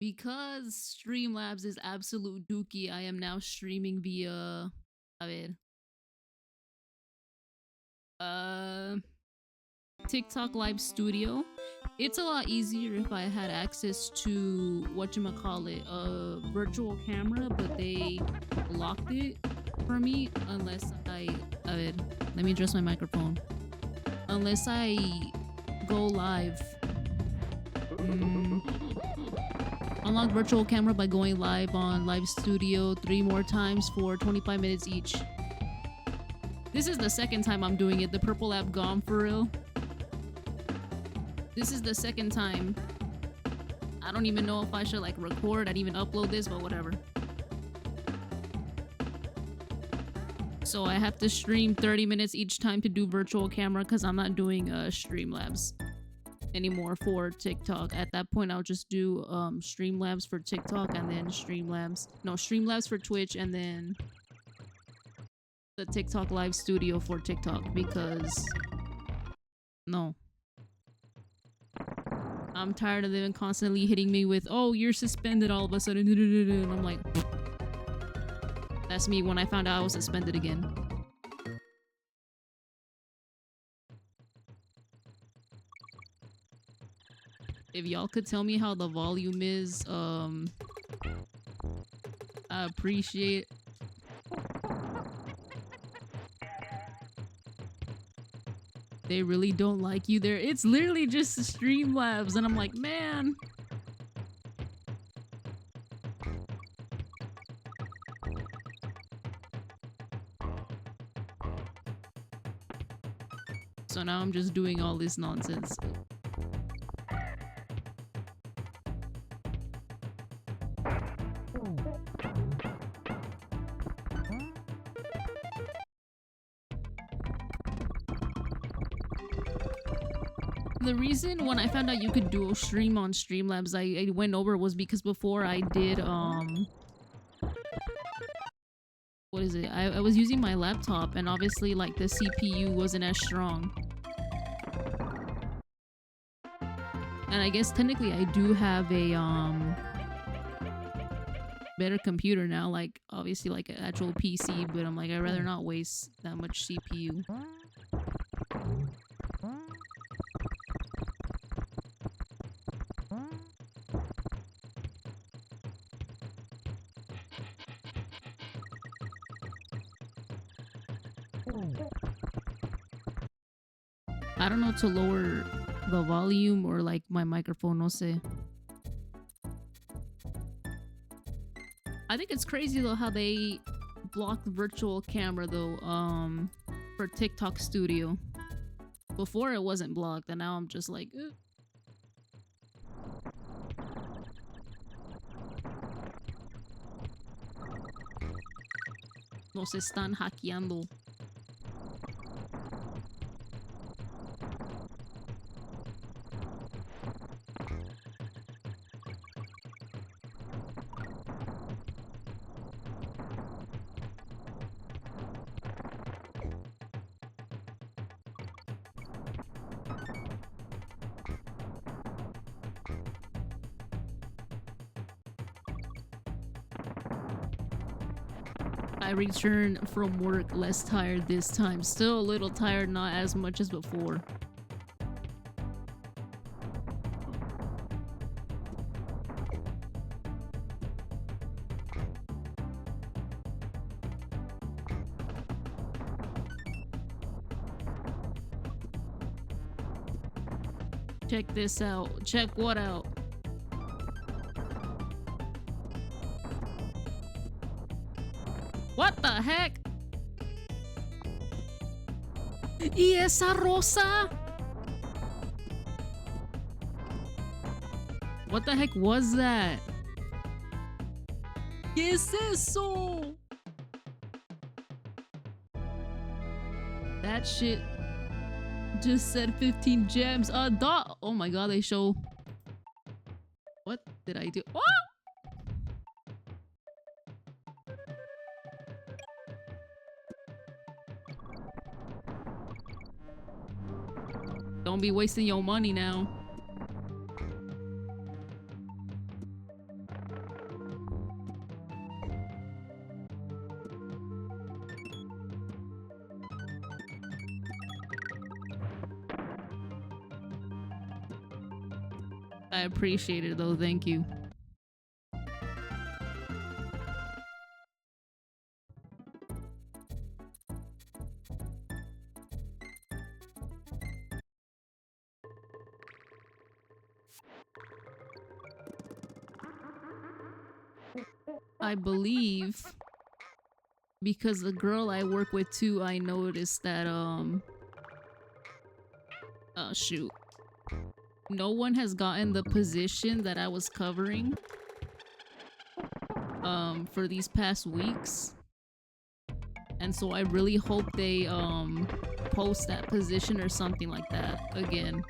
Because Streamlabs is absolute dookie, I am now streaming via, a ver, TikTok Live Studio. It's a lot easier if I had access to whatchamacallit, a virtual camera, but they locked it for me unless a ver, let me adjust my microphone. Unless I go live. Unlock virtual camera by going live on Live Studio 3 more times for 25 minutes each. This is the second time I'm doing it. The purple app gone for real. This is the second time. I don't even know if I should like record and even upload this, but whatever. So I have to stream 30 minutes each time to do virtual camera because I'm not doing Streamlabs anymore for TikTok. At that point, I'll just do Streamlabs for TikTok and then Streamlabs for Twitch and then the TikTok Live Studio for TikTok because no. I'm tired of them constantly hitting me with, oh, you're suspended all of a sudden. And I'm like, that's me when I found out I was suspended again. If y'all could tell me how the volume is, I appreciate. They really don't like you there. It's literally just Streamlabs, and I'm like, man. So now I'm just doing all this nonsense. The reason when I found out you could dual stream on Streamlabs, I went over was because before I did, what is it? I was using my laptop and obviously like the CPU wasn't as strong. And I guess technically I do have a, better computer now, like obviously like an actual PC, but I'm like, I'd rather not waste that much CPU. I don't know to lower the volume or like my microphone, no sé. I think it's crazy though how they blocked virtual camera though, for TikTok Studio. Before it wasn't blocked and now I'm just like, Nos están hackeando. I returned from work less tired this time. Still a little tired, not as much as before. Check this out. Check what out? What the heck? ¿Y esa rosa? What the heck was that? ¿Qué es eso? That shit just said 15 gems. Oh my god, they show. What did I do? Oh! Don't be wasting your money now. I appreciate it though, thank you. I believe because the girl I work with too, I noticed that shoot. No one has gotten the position that I was covering for these past weeks. And so I really hope they post that position or something like that again.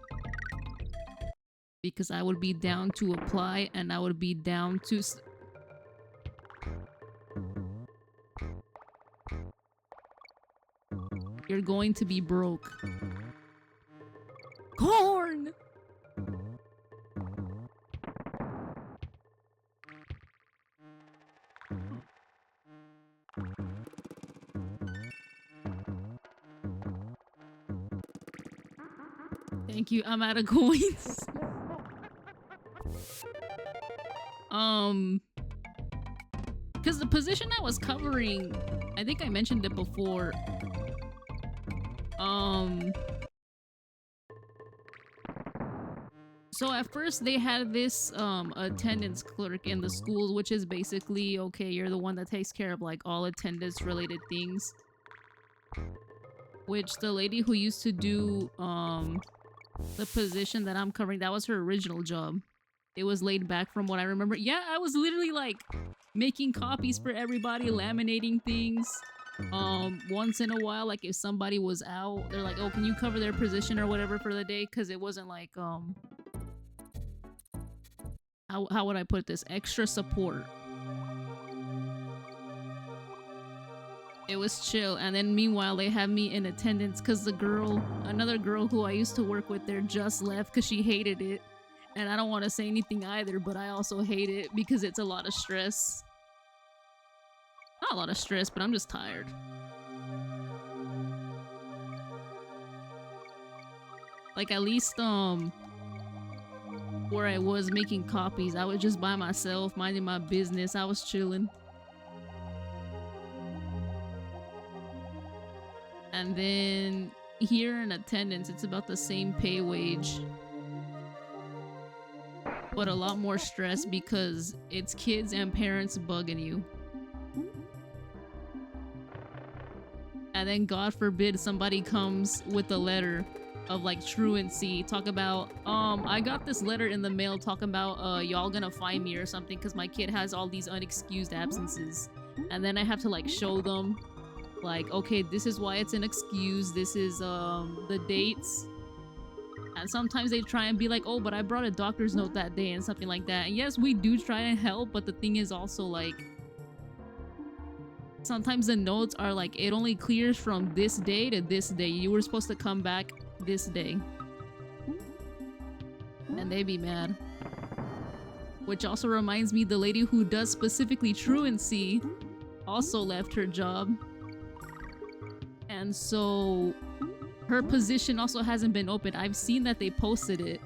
Because I would be down to apply and I would be down to you're going to be broke. Corn! Thank you, I'm out of coins. Because the position I was covering, I think I mentioned it before. So at first they had this attendance clerk in the school, which is basically, okay, you're the one that takes care of like all attendance related things. Which the lady who used to do the position that I'm covering, that was her original job. It was laid back from what I remember. Yeah, I was literally like making copies for everybody, laminating things. Once in a while, like if somebody was out, they're like, oh, can you cover their position or whatever for the day? Because it wasn't like how would I put this? Extra support. It was chill. And then meanwhile, they have me in attendance because the girl, another girl who I used to work with there just left because she hated it. And I don't want to say anything either, but I also hate it because it's a lot of stress. Not a lot of stress, but I'm just tired. Like at least where I was making copies, I was just by myself, minding my business. I was chilling. And then here in attendance, it's about the same pay wage. But a lot more stress because it's kids and parents bugging you. And then God forbid somebody comes with a letter of like truancy, talk about I got this letter in the mail talking about y'all gonna find me or something because my kid has all these unexcused absences. And then I have to like show them like, okay, this is why it's an excuse, this is the dates. And sometimes they try and be like, oh, but I brought a doctor's note that day and something like that. And yes, we do try and help, but the thing is also like sometimes the notes are like, it only clears from this day to this day. You were supposed to come back this day. And they be mad. Which also reminds me, the lady who does specifically truancy also left her job. And so her position also hasn't been open. I've seen that they posted it,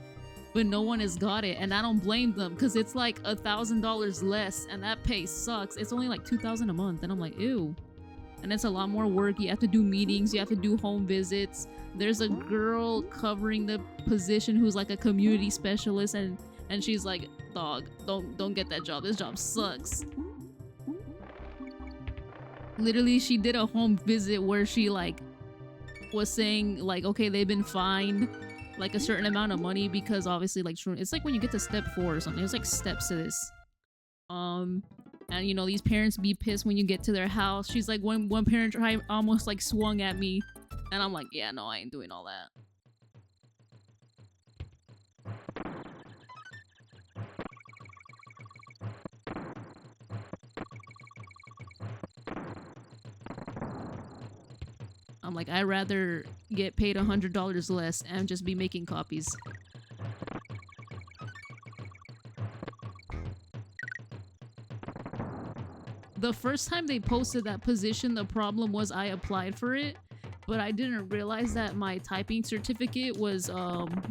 but no one has got it. And I don't blame them because it's like $1,000 less and that pay sucks. It's only like $2,000 a month. And I'm like, ew. And it's a lot more work. You have to do meetings. You have to do home visits. There's a girl covering the position who's like a community specialist. And she's like, dog, don't get that job. This job sucks. Literally, she did a home visit where she like was saying like, okay, they've been fined like a certain amount of money because obviously like it's like when you get to step 4 or something. There's like steps to this. And you know, these parents be pissed when you get to their house. She's like, one parent almost like swung at me, and I'm like, yeah, no, I ain't doing all that. I'm like, I'd rather get paid $100 less and just be making copies. The first time they posted that position, the problem was I applied for it, but I didn't realize that my typing certificate was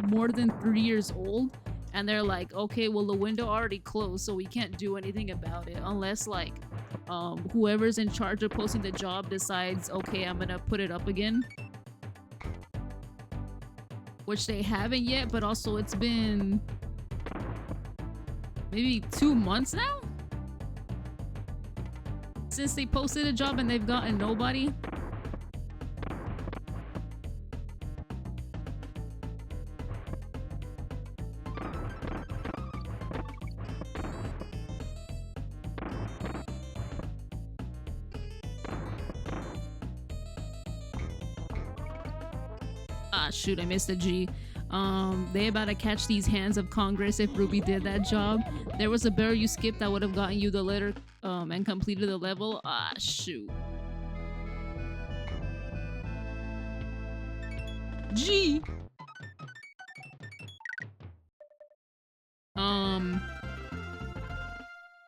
more than 3 years old. and they're like, okay, well the window already closed, so we can't do anything about it unless like whoever's in charge of posting the job decides, okay, I'm gonna put it up again, which they haven't yet. But also it's been maybe 2 months now since they posted a job and they've gotten nobody. Ah, shoot, I missed a G. They about to catch these hands of Congress if Ruby did that job. There was a barrel you skipped that would have gotten you the letter and completed the level. Ah, shoot. G.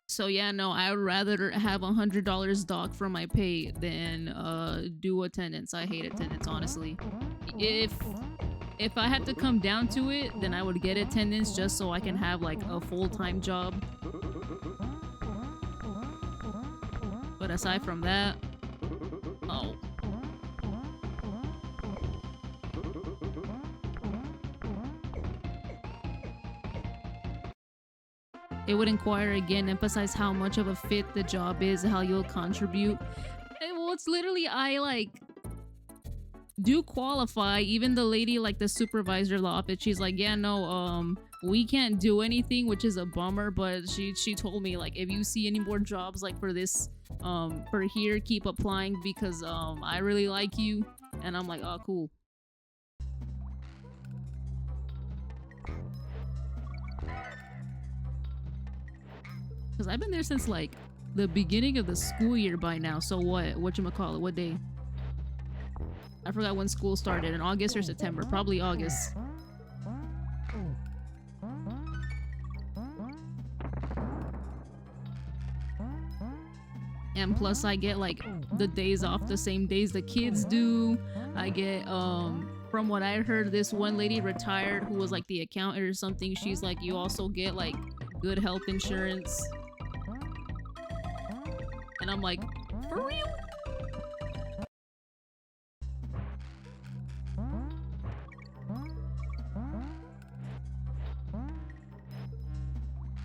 So yeah, no, I would rather have $100 docked from my pay than do attendance. I hate attendance, honestly. If I had to come down to it, then I would get attendance just so I can have like a full-time job. But aside from that, oh. It would inquire again, emphasize how much of a fit the job is, how you'll contribute. And well, it's literally, I like do qualify. Even the lady, like the supervisor of the office, she's like, yeah, no, we can't do anything, which is a bummer. But she told me like, if you see any more jobs like for this, for here, keep applying because I really like you. And I'm like, oh, cool. Because I've been there since like the beginning of the school year by now. So whatchamacallit, what day? I forgot when school started, in August or September, probably August. And plus I get like the days off the same days the kids do. I get from what I heard, this one lady retired who was like the accountant or something. She's like, you also get like good health insurance. And I'm like, for real?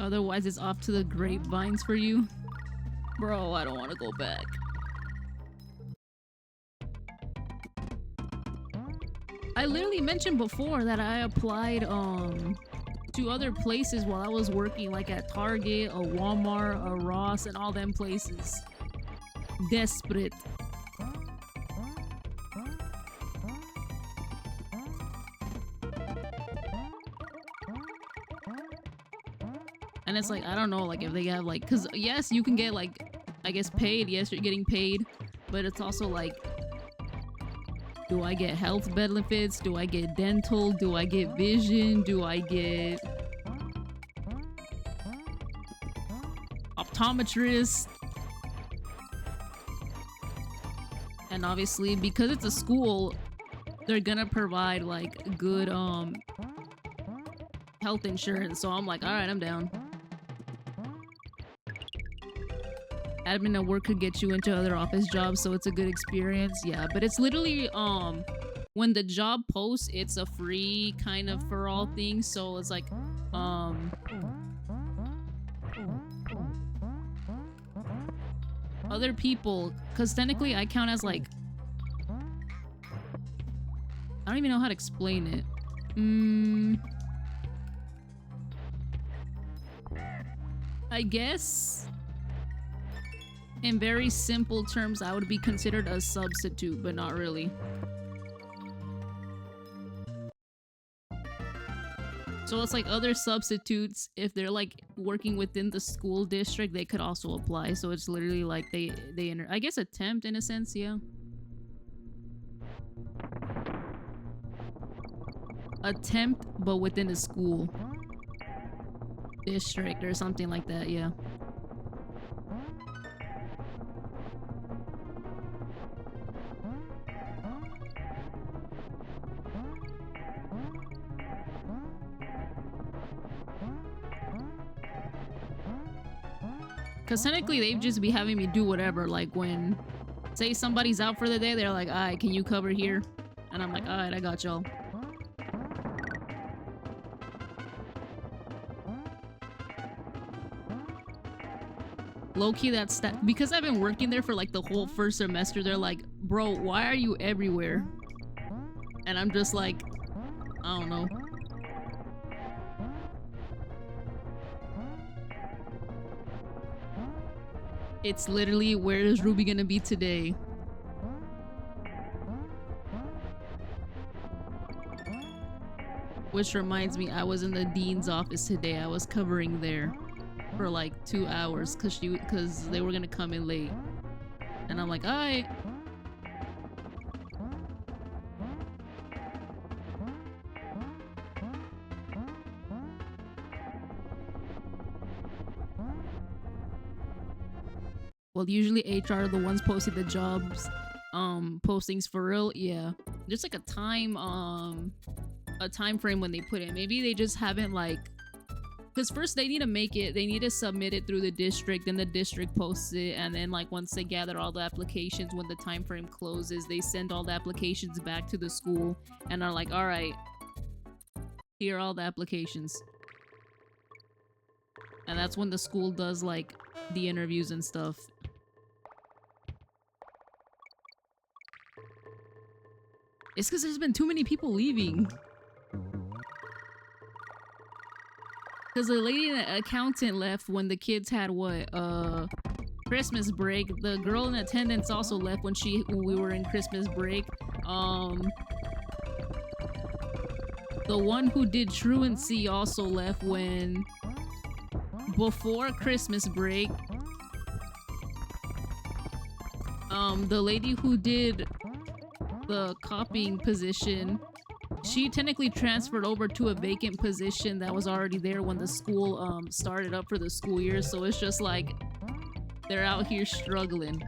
Otherwise, it's off to the grapevines for you. Bro, I don't want to go back. I literally mentioned before that I applied to other places while I was working, like at Target, a Walmart, a Ross, and all them places. Desperate. And it's like, I don't know, like if they have like, because yes, you can get like, I guess paid. Yes, you're getting paid, but it's also like, do I get health benefits? Do I get dental? Do I get vision? Do I get optometrist? And obviously, because it's a school, they're gonna provide like good health insurance. So I'm like, all right, I'm down. Admin at work could get you into other office jobs, so it's a good experience. Yeah, but it's literally when the job posts, it's a free kind of for all thing. So it's like other people, because technically I count as like, I don't even know how to explain it. I guess in very simple terms, I would be considered a substitute, but not really. So it's like other substitutes, if they're like working within the school district, they could also apply. So it's literally like they I guess attempt in a sense, yeah. Attempt, but within the school district or something like that, yeah. Cause technically they'd just be having me do whatever. Like when, say somebody's out for the day, they're like, alright, can you cover here? And I'm like, alright, I got y'all. Low-key, that's that. Because I've been working there for like the whole first semester, they're like, bro, why are you everywhere? And I'm just like, I don't know. It's literally, where is Ruby gonna be today? Which reminds me, I was in the dean's office today. I was covering there for like 2 hours because they were gonna come in late. And I'm like, alright. Well, usually HR are the ones posting the jobs postings for real. Yeah, just like a time frame when they put it. Maybe they just haven't like, because first they need to submit it through the district, then the district posts it, and then like once they gather all the applications, when the time frame closes, they send all the applications back to the school and are like, all right, here are all the applications. And that's when the school does like the interviews and stuff. It's because there's been too many people leaving. Because the lady accountant left when the kids had what, Christmas break. The girl in attendance also left when we were in Christmas break. The one who did truancy also left before Christmas break. The lady who did the copying position, she technically transferred over to a vacant position that was already there when the school started up for the school year. So it's just like they're out here struggling,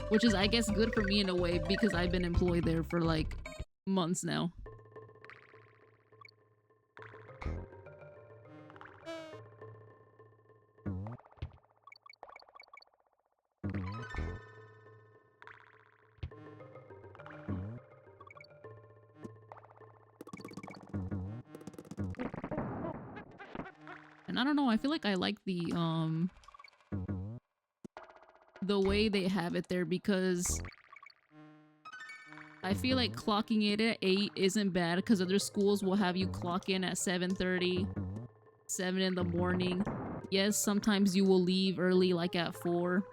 which is, I guess, good for me in a way because I've been employed there for like months now. And I don't know, I feel like I like the way they have it there, because I feel like clocking it at 8 isn't bad, because other schools will have you clock in at 7:30, 7 in the morning. Yes, sometimes you will leave early, like at 4.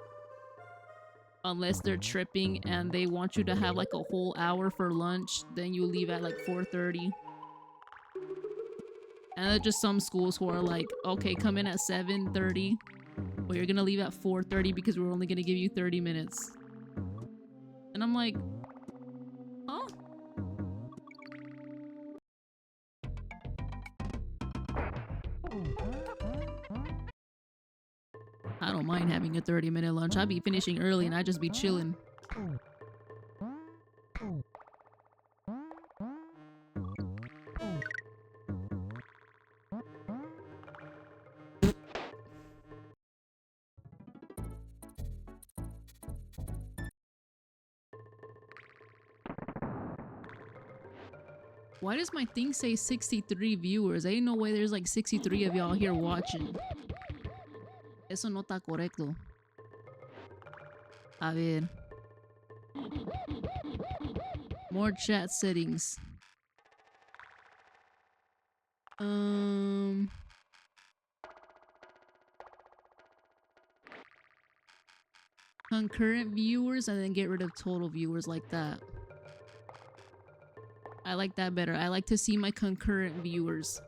Unless they're tripping and they want you to have like a whole hour for lunch, then you leave at like 4:30. And there's just some schools who are like, okay, come in at 7:30, but you're gonna leave at 4:30 because we're only gonna give you 30 minutes. And I'm like, huh? I don't mind having a 30-minute lunch. I'd be finishing early and I'd just be chilling. Why does my thing say 63 viewers? Ain't no way there's like 63 of y'all here watching. Eso no está correcto. A ver. More chat settings. Concurrent viewers, and then get rid of total viewers, like that. I like that better. I like to see my concurrent viewers.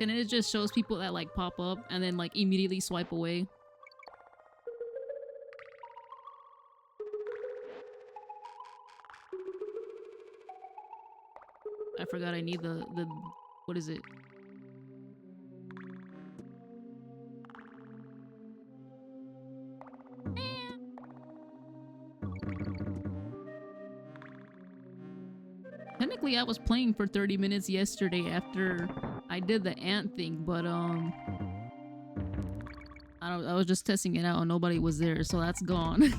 And it just shows people that like pop up and then like immediately swipe away. I forgot I need the what is it? Technically, I was playing for 30 minutes yesterday after I did the ant thing, but I was just testing it out and nobody was there, so that's gone.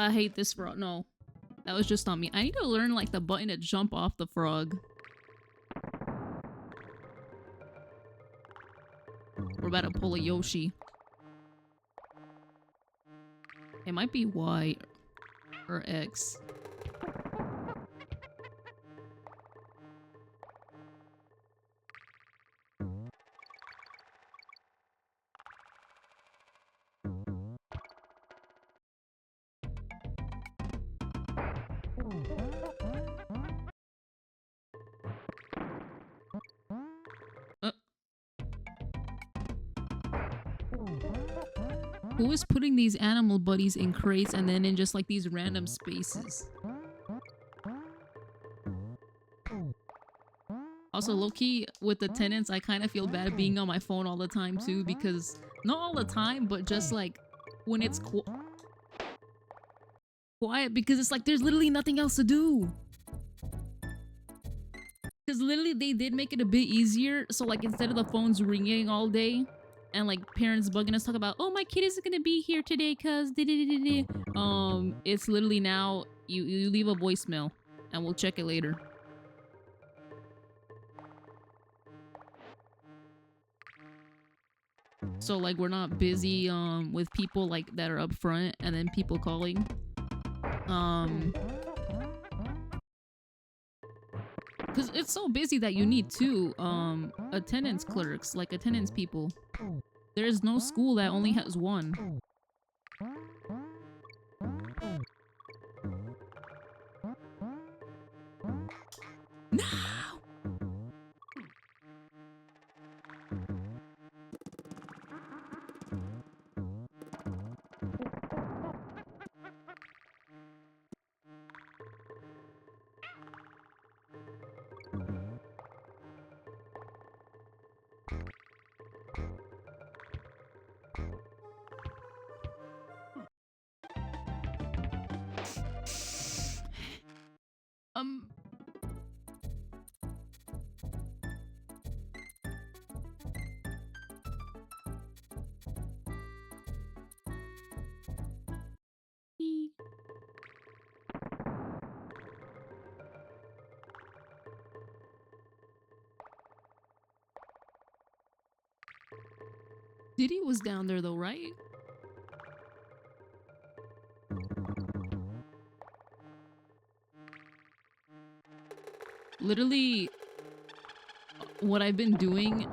I hate this frog. No, that was just on me. I need to learn like the button to jump off the frog. We're about to pull a Yoshi. It might be Y or X. Who is putting these animal buddies in crates and then in just like these random spaces? Also, low-key, with the tenants, I kind of feel bad being on my phone all the time too, because not all the time, but just like when it's quiet, because it's like there's literally nothing else to do. Because literally they did make it a bit easier, so like instead of the phones ringing all day and like parents bugging us talk about, oh, my kid isn't gonna be here today because it's literally now you leave a voicemail and we'll check it later. So like we're not busy with people like that are up front and then people calling. Because it's so busy that you need two attendance clerks, like attendance people. There is no school that only has one. No! Diddy was down there though, right? Literally, what I've been doing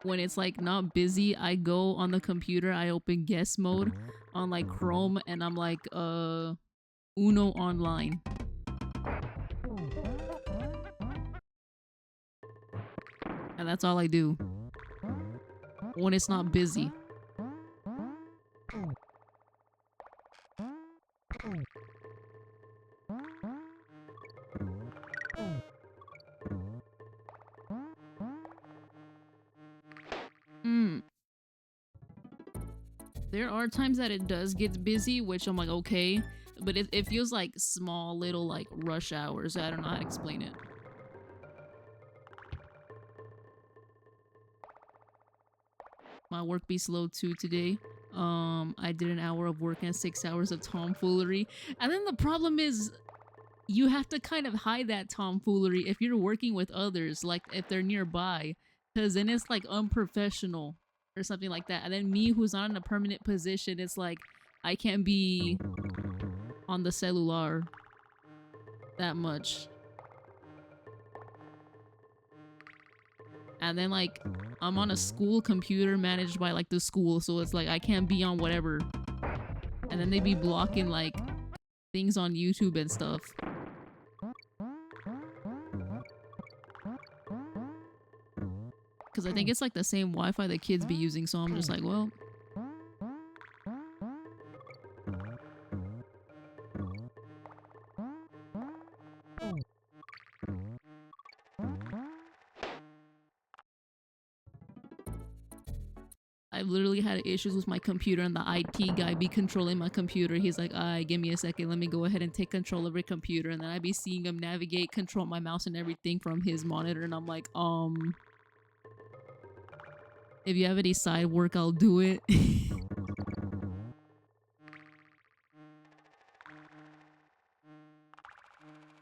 when it's like not busy, I go on the computer, I open guest mode on like Chrome, and I'm like, Uno online. And that's all I do when it's not busy. There are times that it does get busy, which I'm like, okay, but it feels like small little like rush hours. I don't know how to explain it. My work be slow too today. I did an hour of work and 6 hours of tomfoolery. And then the problem is you have to kind of hide that tomfoolery if you're working with others, like if they're nearby, because then it's like unprofessional or something like that. And then me, who's not in a permanent position, it's like I can't be on the cellular that much. And then like I'm on a school computer managed by like the school, so it's like I can't be on whatever. And then they be blocking like things on YouTube and stuff. Because I think it's like the same Wi-Fi that kids be using, so I'm just like, well. I've literally had issues with my computer and the IT guy be controlling my computer. He's like, alright, give me a second. Let me go ahead and take control of your computer. And then I'd be seeing him navigate, control my mouse and everything from his monitor. And I'm like, if you have any side work, I'll do it.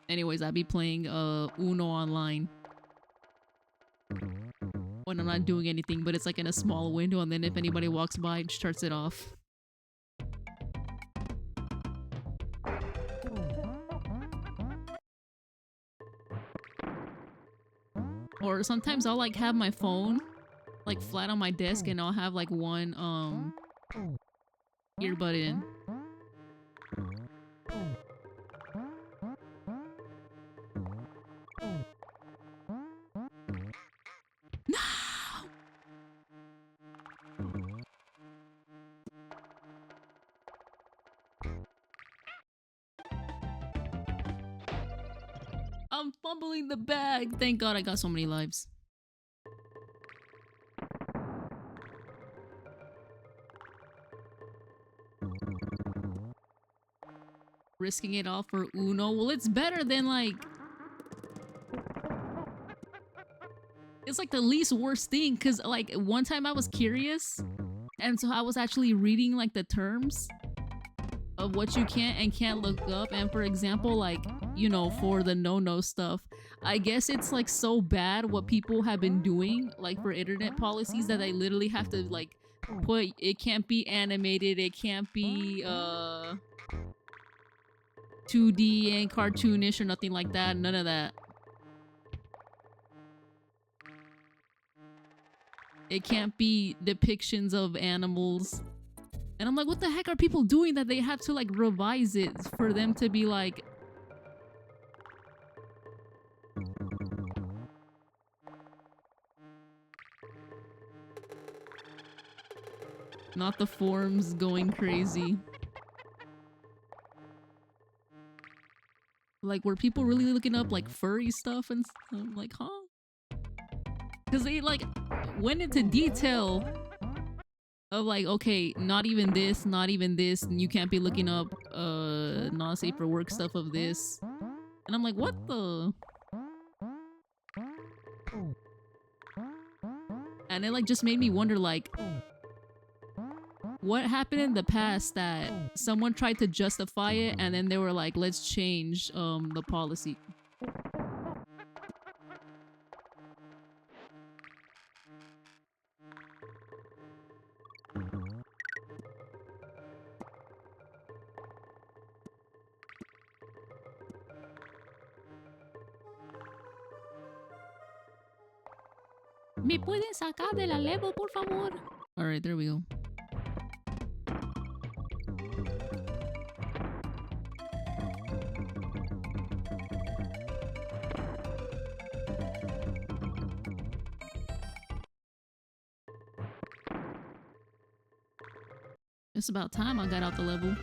Anyways, I'd be playing Uno online when I'm not doing anything, but it's like in a small window, and then if anybody walks by, it shuts it off. Or sometimes I'll like have my phone like flat on my desk and I'll have like one earbud in. No! I'm fumbling the bag. Thank God I got so many lives. Risking it all for Uno. Well, it's better than like... It's like the least worst thing, because like one time I was curious and so I was actually reading like the terms of what you can and can't look up, and for example, like, you know, for the no stuff, I guess it's like so bad what people have been doing like for internet policies that they literally have to like put it can't be animated, it can't be 2D and cartoonish or nothing like that, none of that. It can't be depictions of animals. And I'm like, what the heck are people doing that they have to like revise it for them to be like... Not the forums going crazy. Like, were people really looking up like furry stuff and I'm like, huh? Because they like went into detail of like, okay, not even this, and you can't be looking up not safe for work stuff of this. And I'm like, what the? And it like just made me wonder like, what happened in the past that someone tried to justify it and then they were like, let's change the policy. ¿Me pueden sacar de la level, por favor? Alright, there we go. It's about time I got out the level.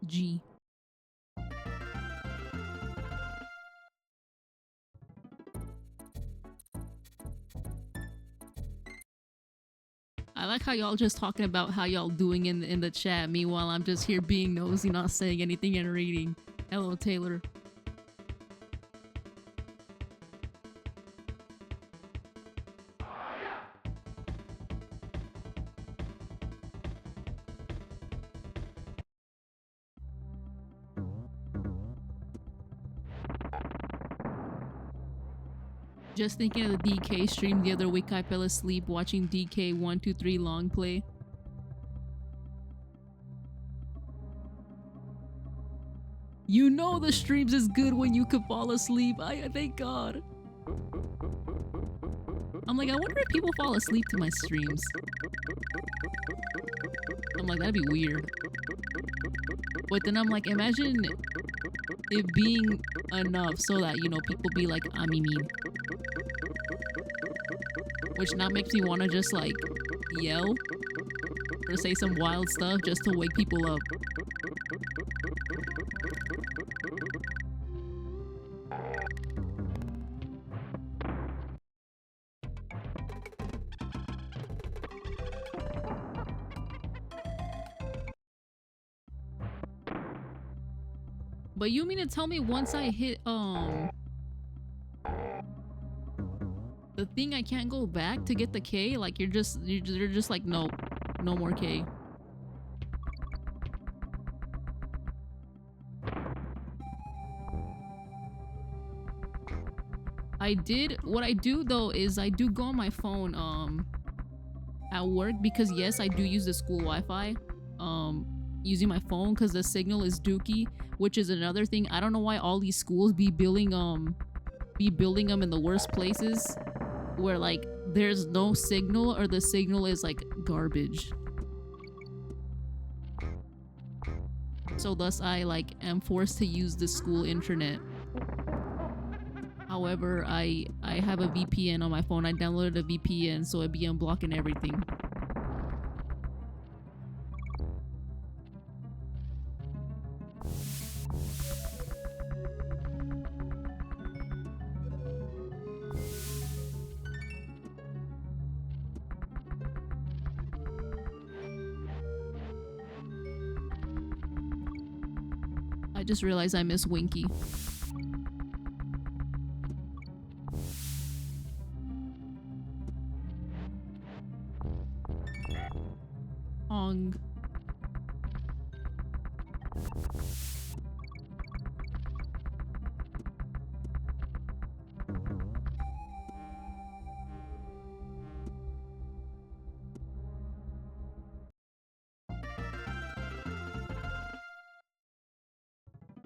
G. I like how y'all just talking about how y'all doing in the chat. Meanwhile, I'm just here being nosy, not saying anything and reading. Hello, Taylor. Just thinking of the DK stream the other week, I fell asleep watching DK 123 long play. You know the streams is good when you could fall asleep. Thank God. I'm like, I wonder if people fall asleep to my streams. I'm like, that'd be weird. But then I'm like, imagine it being enough so that, you know, people be like, Amimi. Which now makes me want to just like yell or say some wild stuff just to wake people up. But you mean to tell me once I hit the thing, I can't go back to get the K? Like you're just like, nope, no more K. What I do though is I do go on my phone at work, because yes, I do use the school Wi-Fi using my phone because the signal is dookie, which is another thing. I don't know why all these schools be building them in the worst places where like there's no signal or the signal is like garbage. So thus I like am forced to use the school internet. However, I have a VPN on my phone. I downloaded a VPN so it'd be unblocking everything. I just realized I miss Winky. Ong.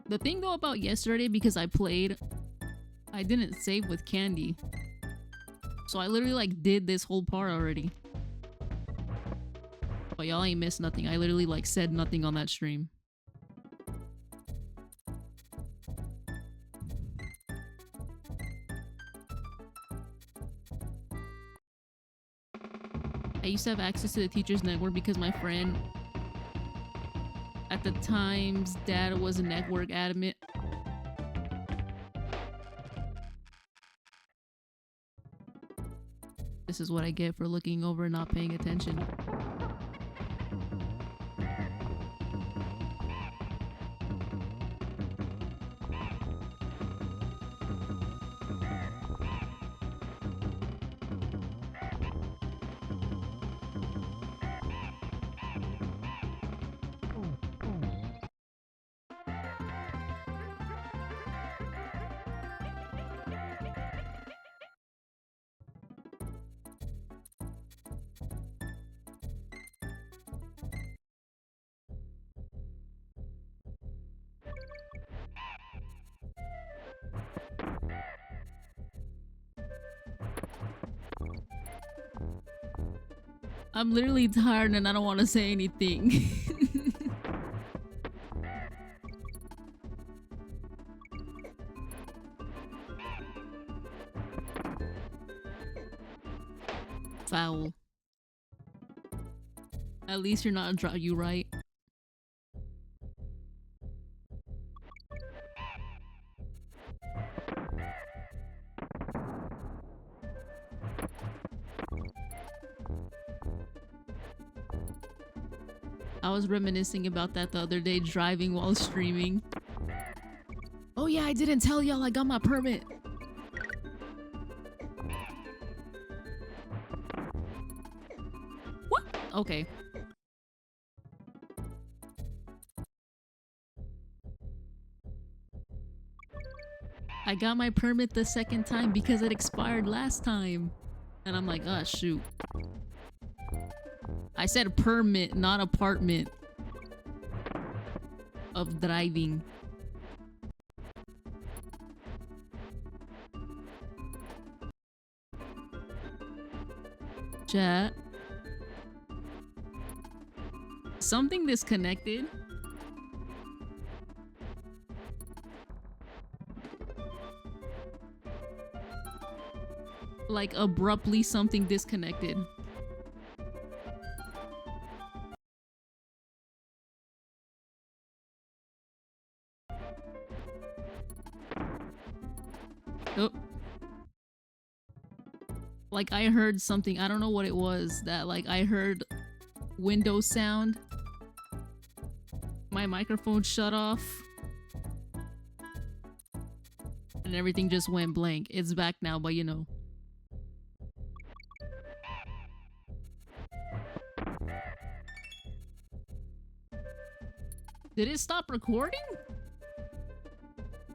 The thing though about yesterday, because I didn't save with Candy. So I literally like did this whole part already. But y'all ain't missed nothing. I literally like said nothing on that stream. I used to have access to the teacher's network because my friend at the time's dad was a network admin. This is what I get for looking over and not paying attention. I'm literally tired and I don't want to say anything. Foul. At least you're not you right. I was reminiscing about that the other day driving while streaming. Oh yeah, I didn't tell y'all I got my permit. What? Okay. I got my permit the second time because it expired last time. And I'm like, oh shoot. I said permit, not apartment. Of driving. Chat. Something disconnected. Like abruptly something disconnected. Oh. Like I heard something, I don't know what it was, that like I heard Windows sound. My microphone shut off. And everything just went blank. It's back now, but you know. Did it stop recording?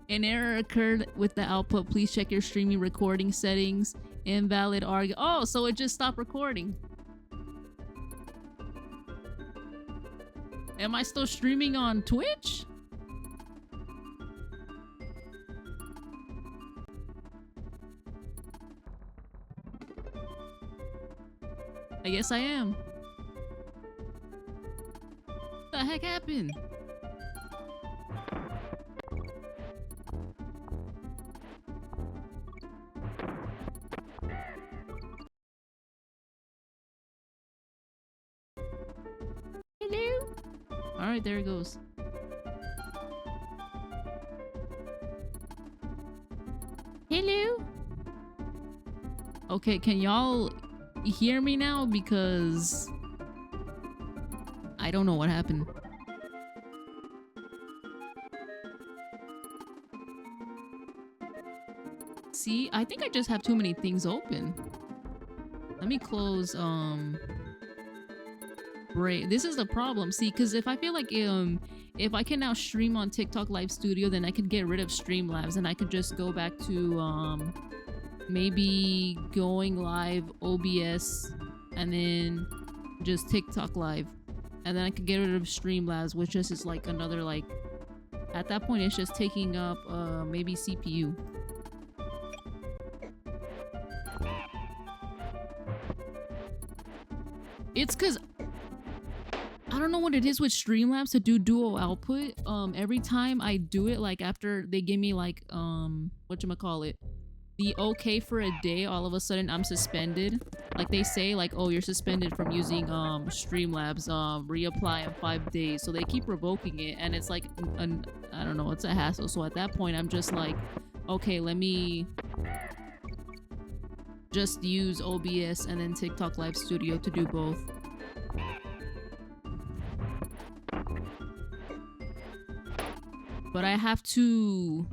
An error occurred with the output. Please check your streaming recording settings. Invalid arg. Oh, so it just stopped recording. Am I still streaming on Twitch? I guess I am. What the heck happened? Hello? Alright, there it goes. Hello? Okay, can y'all hear me now? Because I don't know what happened. See, I think I just have too many things open. Let me close break. This is the problem. See, because if I feel like if I can now stream on TikTok Live Studio, then I could get rid of Streamlabs and I could just go back to maybe going live, OBS, and then just TikTok Live. And then I could get rid of Streamlabs, which just is like another, like, at that point it's just taking up maybe CPU. It's because I don't know what it is with Streamlabs to do dual output. Every time I do it, like after they give me like whatchamacallit, the okay for a day, all of a sudden I'm suspended. Like they say like, oh, you're suspended from using Streamlabs, reapply in 5 days. So they keep revoking it, and it's like I don't know, it's a hassle. So at that point I'm just like, okay, let me just use OBS and then TikTok Live Studio to do both. But I have to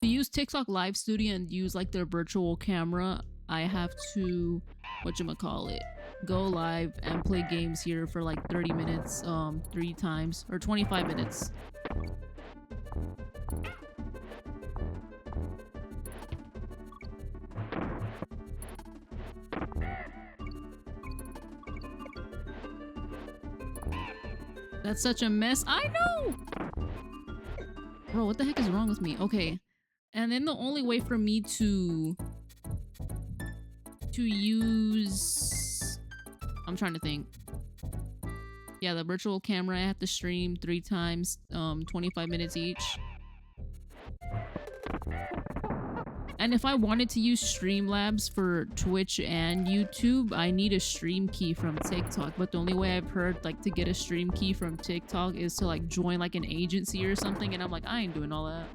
use TikTok Live Studio and use like their virtual camera. I have to, whatchamacallit, go live and play games here for like 30 minutes, 3 times, or 25 minutes. That's such a mess. I know! Bro, what the heck is wrong with me? Okay. And then the only way for me to use... I'm trying to think. Yeah, the virtual camera, I have to stream 3 times, 25 minutes each. And if I wanted to use Streamlabs for Twitch and YouTube, I need a stream key from TikTok. But the only way I've heard like to get a stream key from TikTok is to like join like an agency or something. And I'm like, I ain't doing all that.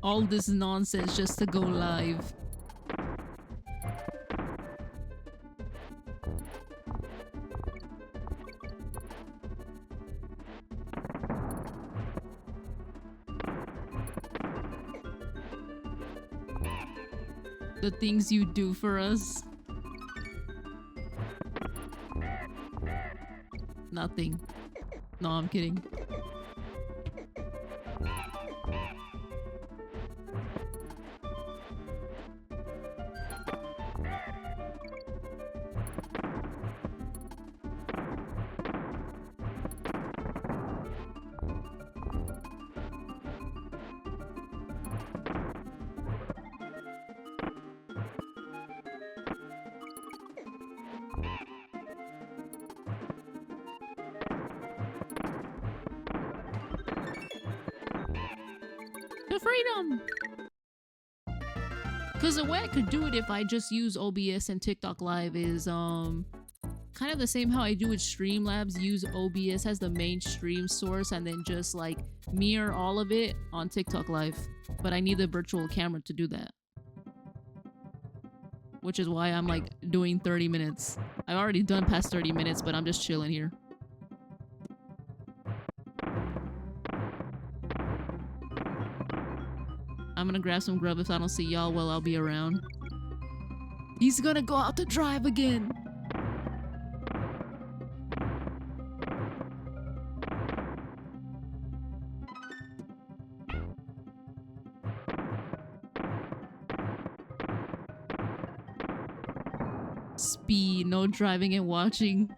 all this nonsense just to go live. The things you do for us. Nothing. No, I'm kidding. The freedom! Because the way I could do it if I just use OBS and TikTok Live is kind of the same how I do with Streamlabs. Use OBS as the main stream source and then just like mirror all of it on TikTok Live. But I need the virtual camera to do that. Which is why I'm like doing 30 minutes. I've already done past 30 minutes, but I'm just chilling here. I'm gonna grab some grub if I don't see y'all while I'll be around. He's gonna go out to drive again. Speed, no driving and watching.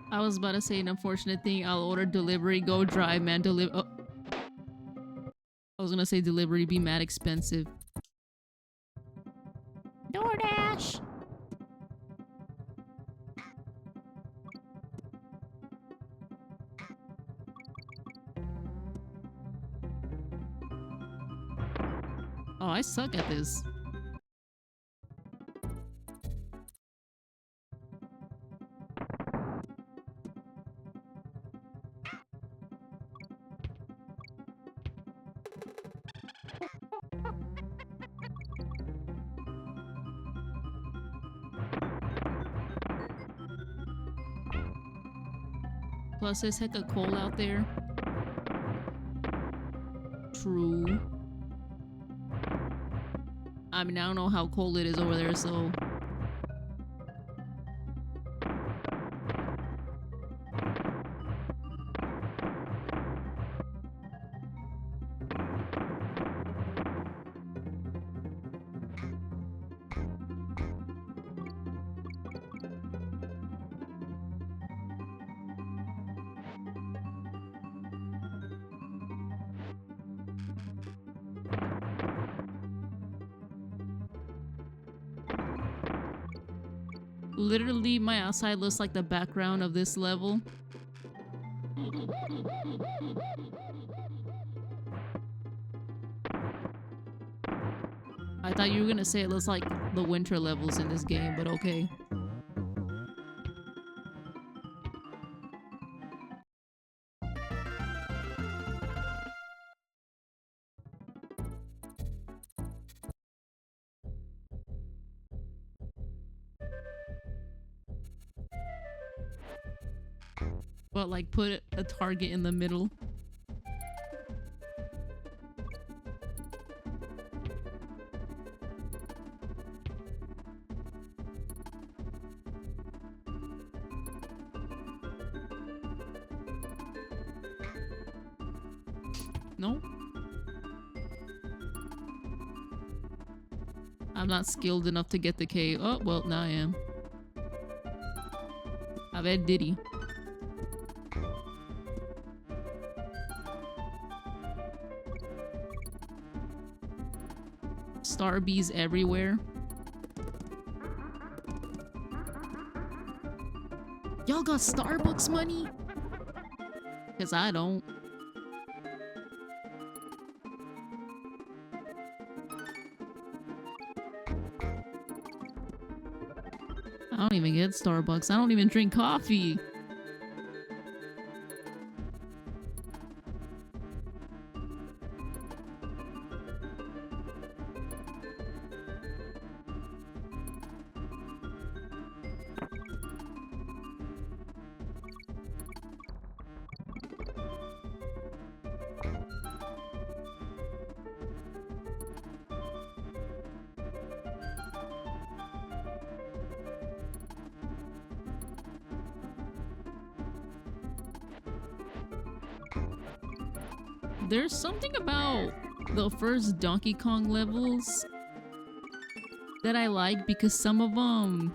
I was about to say an unfortunate thing. I'll order delivery. Go drive, man. I was gonna say delivery be mad expensive. DoorDash! Oh, I suck at this. Plus, there's heck of cold out there. True. I mean, I don't know how cold it is over there, so... Literally, my outside looks like the background of this level. I thought you were gonna say it looks like the winter levels in this game, but okay. But like put a target in the middle. No? I'm not skilled enough to get the K. Oh, well, now I am. I bet Diddy. Starbies everywhere. Y'all got Starbucks money? Cause I don't. I don't even get Starbucks. I don't even drink coffee. There's something about the first Donkey Kong levels that I like because some of them,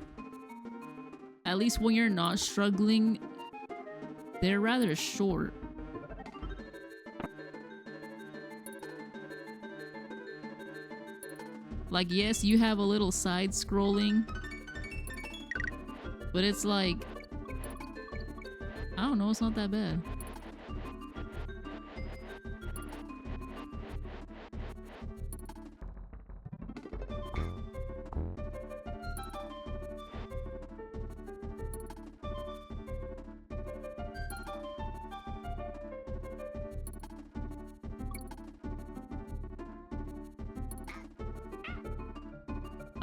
at least when you're not struggling, they're rather short. Like, yes, you have a little side scrolling, but it's like, I don't know, it's not that bad.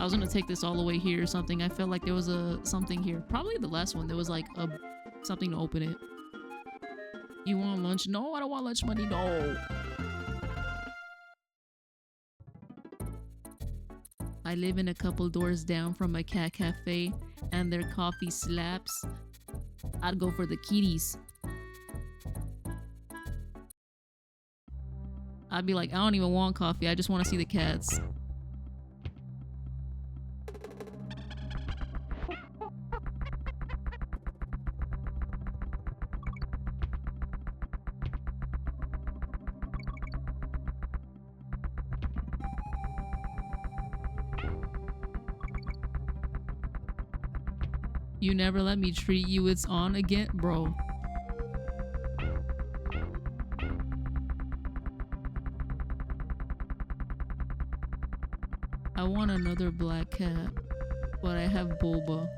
I was gonna take this all the way here or something. I felt like there was something here. Probably the last one. There was like something to open it. You want lunch? No, I don't want lunch money. No. I live in a couple doors down from a cat cafe and their coffee slaps. I'd go for the kitties. I'd be like, I don't even want coffee. I just want to see the cats. You never let me treat you, it's on again, bro. I want another black cat, but I have Boba.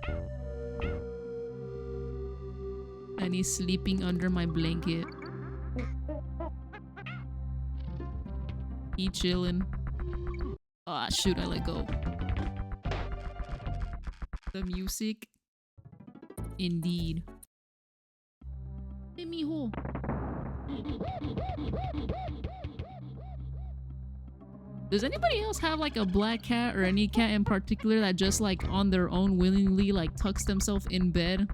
And he's sleeping under my blanket. He chilling. Ah, shoot, I let go. The music. Indeed. Hey, mijo. Does anybody else have like a black cat or any cat in particular that just like on their own willingly like tucks themselves in bed?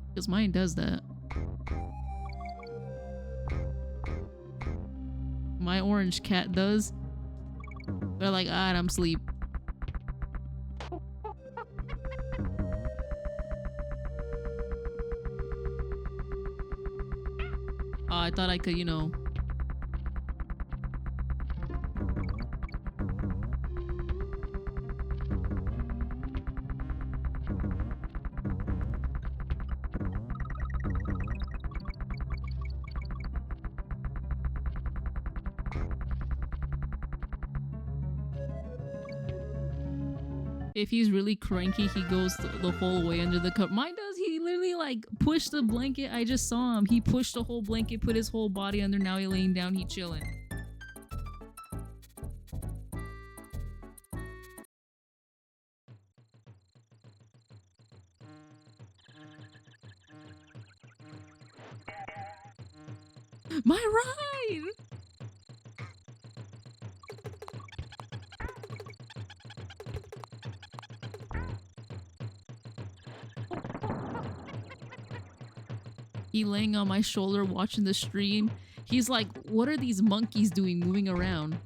Because mine does that. My orange cat does. They're like, alright, I'm asleep. Oh, I thought I could, you know. If he's really cranky, he goes the whole way under the cup. Mine does. He literally like pushed the blanket. I just saw him. He pushed the whole blanket, put his whole body under. Now he's laying down. He chilling. My ride! He laying on my shoulder watching the stream. He's like, what are these monkeys doing moving around?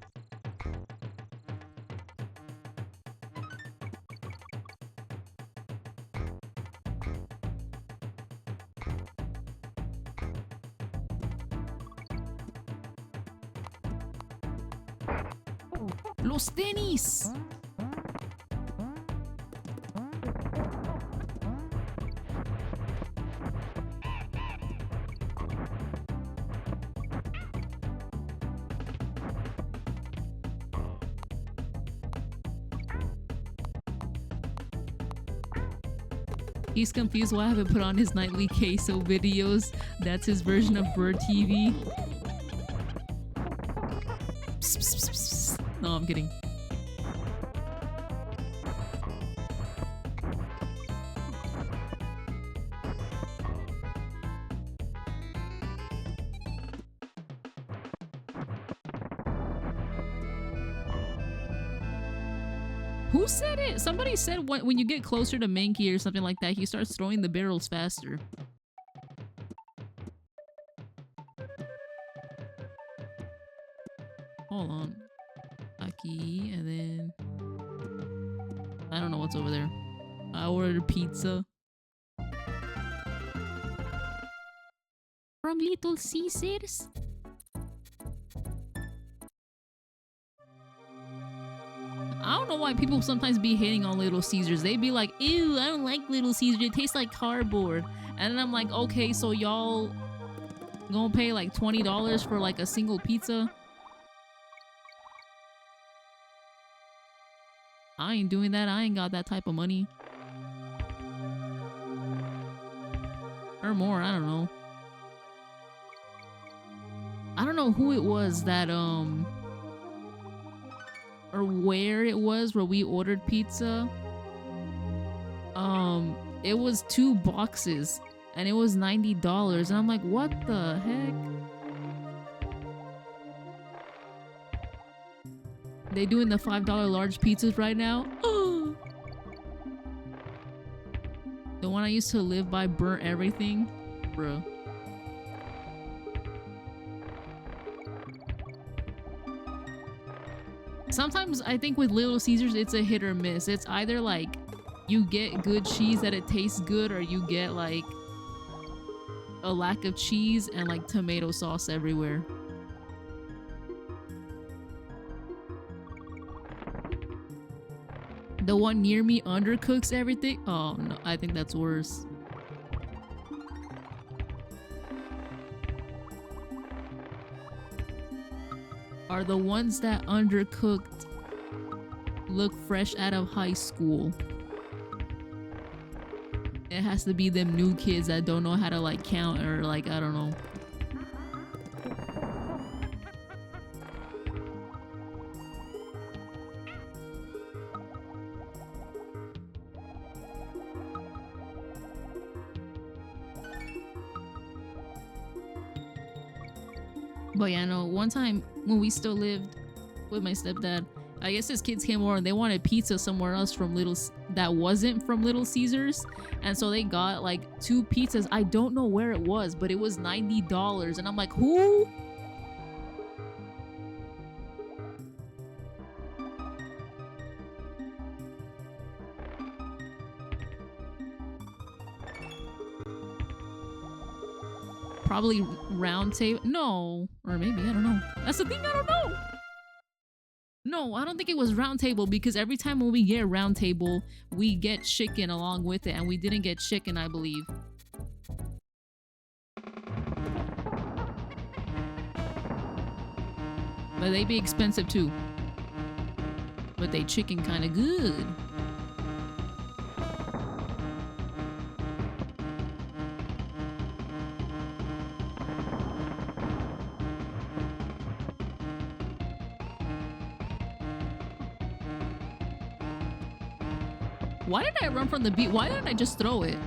Los tenis! He's confused why I haven't put on his nightly queso videos. That's his version of Bird TV. Psst, psst, psst, psst. No, I'm kidding. Who said it? Somebody said when you get closer to Mankey or something like that, he starts throwing the barrels faster. Hold on. Aki, and then... I don't know what's over there. I ordered pizza. From Little Caesars? I don't know why people sometimes be hating on Little Caesars. They be like, ew, I don't like Little Caesars. It tastes like cardboard. And then I'm like, okay, so y'all gonna pay like $20 for like a single pizza? I ain't doing that. I ain't got that type of money. Or more, I don't know. I don't know who it was that, or where it was where we ordered pizza. It was 2 boxes and it was $90 and I'm like, what the heck? They doing the $5 large pizzas right now? Oh. The one I used to live by burnt everything, bro. Sometimes I think with Little Caesars, it's a hit or miss. It's either like you get good cheese that it tastes good, or you get like a lack of cheese and like tomato sauce everywhere. The one near me undercooks everything. Oh no, I think that's worse. Are the ones that undercooked look fresh out of high school? It has to be them new kids that don't know how to like count or like, I don't know. But yeah, no, one time when we still lived with my stepdad, I guess his kids came over and they wanted pizza somewhere else from that wasn't from Little Caesars. And so they got like 2 pizzas. I don't know where it was, but it was $90. And I'm like, who? Probably Round Table. No, or maybe, I don't know. That's the thing, I don't know. No, I don't think it was Round Table, because every time when we get Round Table, we get chicken along with it, and we didn't get chicken, I believe. But they be expensive too. But they chicken kind of good. Why did I run from the beat? Why didn't I just throw it?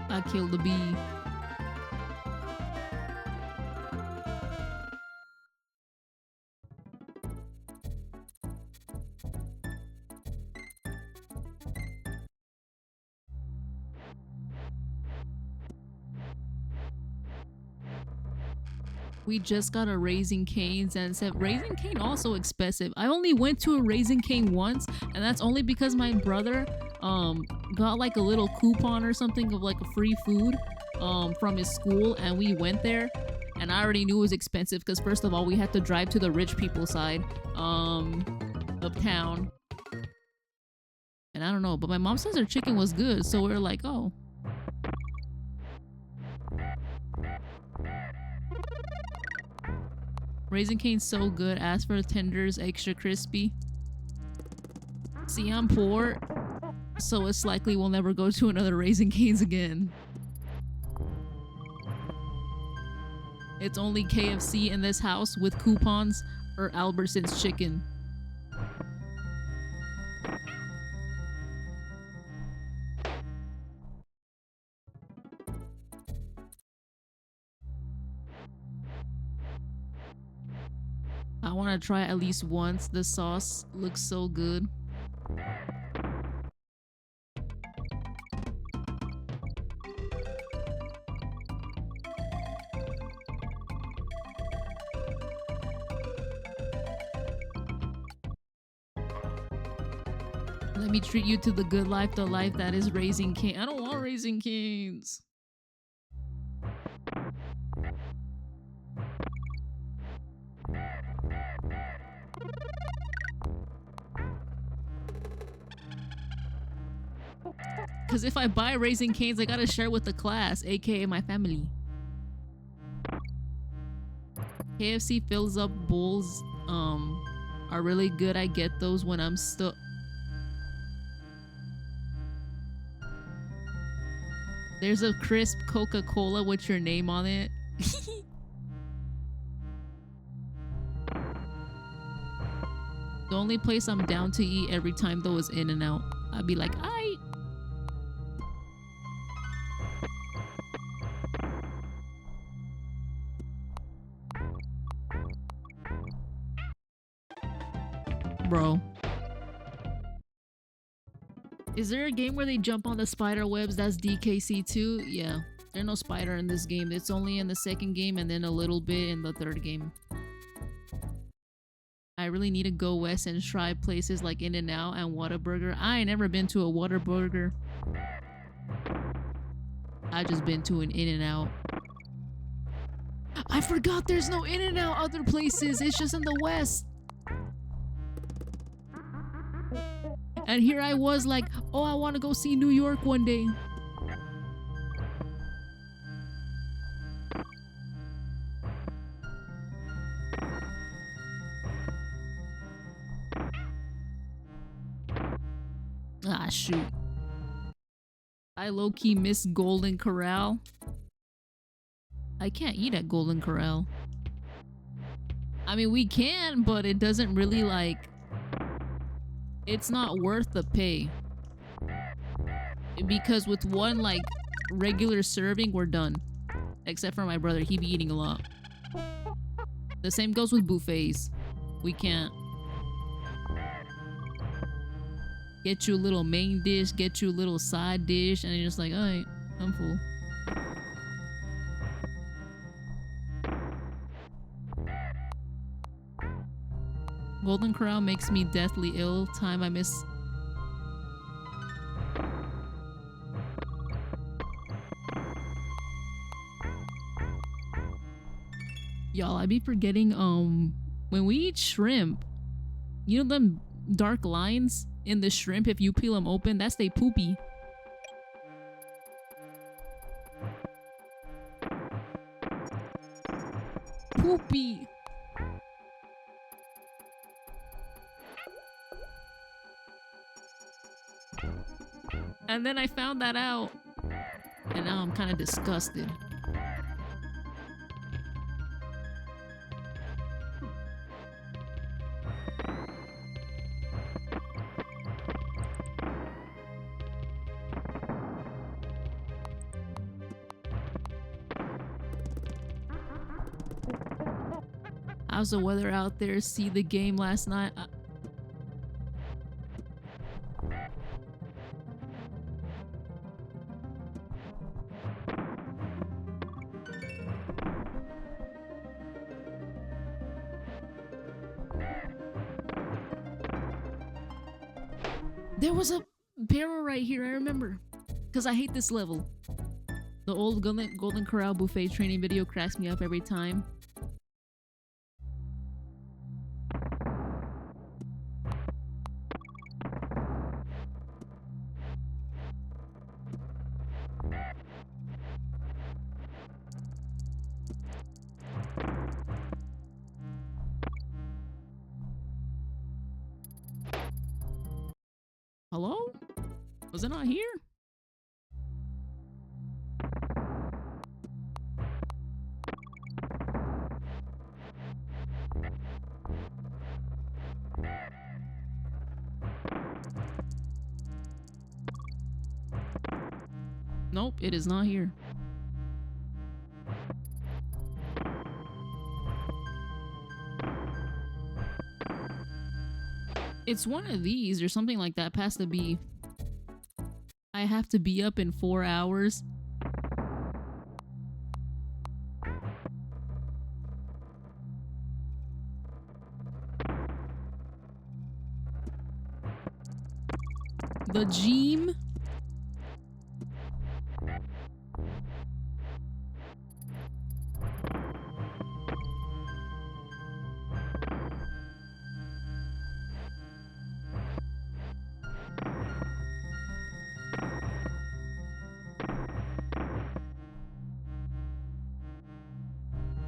I killed the bee. We just got a Raising Cane's and said Raising Cane also expensive. I only went to a Raising Cane once, and that's only because my brother got like a little coupon or something of like a free food from his school, and we went there, and I already knew it was expensive because first of all we had to drive to the rich people side of town. And I don't know, but my mom says her chicken was good, so we were like, oh. Raising Cane's so good. Ask for tenders, extra crispy. See, I'm poor, so it's likely we'll never go to another Raising Cane's again. It's only KFC in this house with coupons or Albertsons chicken. I want to try at least once. The sauce looks so good. Let me treat you to the good life, the life that is Raising Cane. I don't want Raising Canes. Because if I buy Raising Cane's, I gotta share with the class, aka my family. KFC fills up bowls are really good. I get those when I'm stuck. There's a crisp Coca-Cola with your name on it. The only place I'm down to eat every time though is In-N-Out. I'd be like, aight. Bro. Is there a game where they jump on the spider webs? That's DKC2? Yeah. There's no spider in this game. It's only in the second game and then a little bit in the third game. I really need to go west and try places like In-N-Out and Whataburger. I ain't never been to a Whataburger. I just been to an In-N-Out. I forgot there's no In-N-Out other places. It's just in the west. And here I was like, oh, I want to go see New York one day. Ah, shoot. I low-key miss Golden Corral. I can't eat at Golden Corral. I mean, we can, but it doesn't really like... It's not worth the pay. Because with one, like, regular serving, we're done. Except for my brother, he be eating a lot. The same goes with buffets. We can't. Get you a little main dish, get you a little side dish, and you're just like, alright, I'm full. Golden Corral makes me deathly ill. Time I miss. Y'all, I be forgetting, when we eat shrimp, you know them dark lines in the shrimp, if you peel them open, that's they poopy. Poopy. And then I found that out. And now I'm kind of disgusted. How's the weather out there? See the game last night? There was a barrel right here, I remember. Because I hate this level. The old Golden Corral buffet training video cracks me up every time. Hello? Was it not here? Nope, it is not here. It's one of these or something like that past the B. I have to be up in 4 hours. The gym.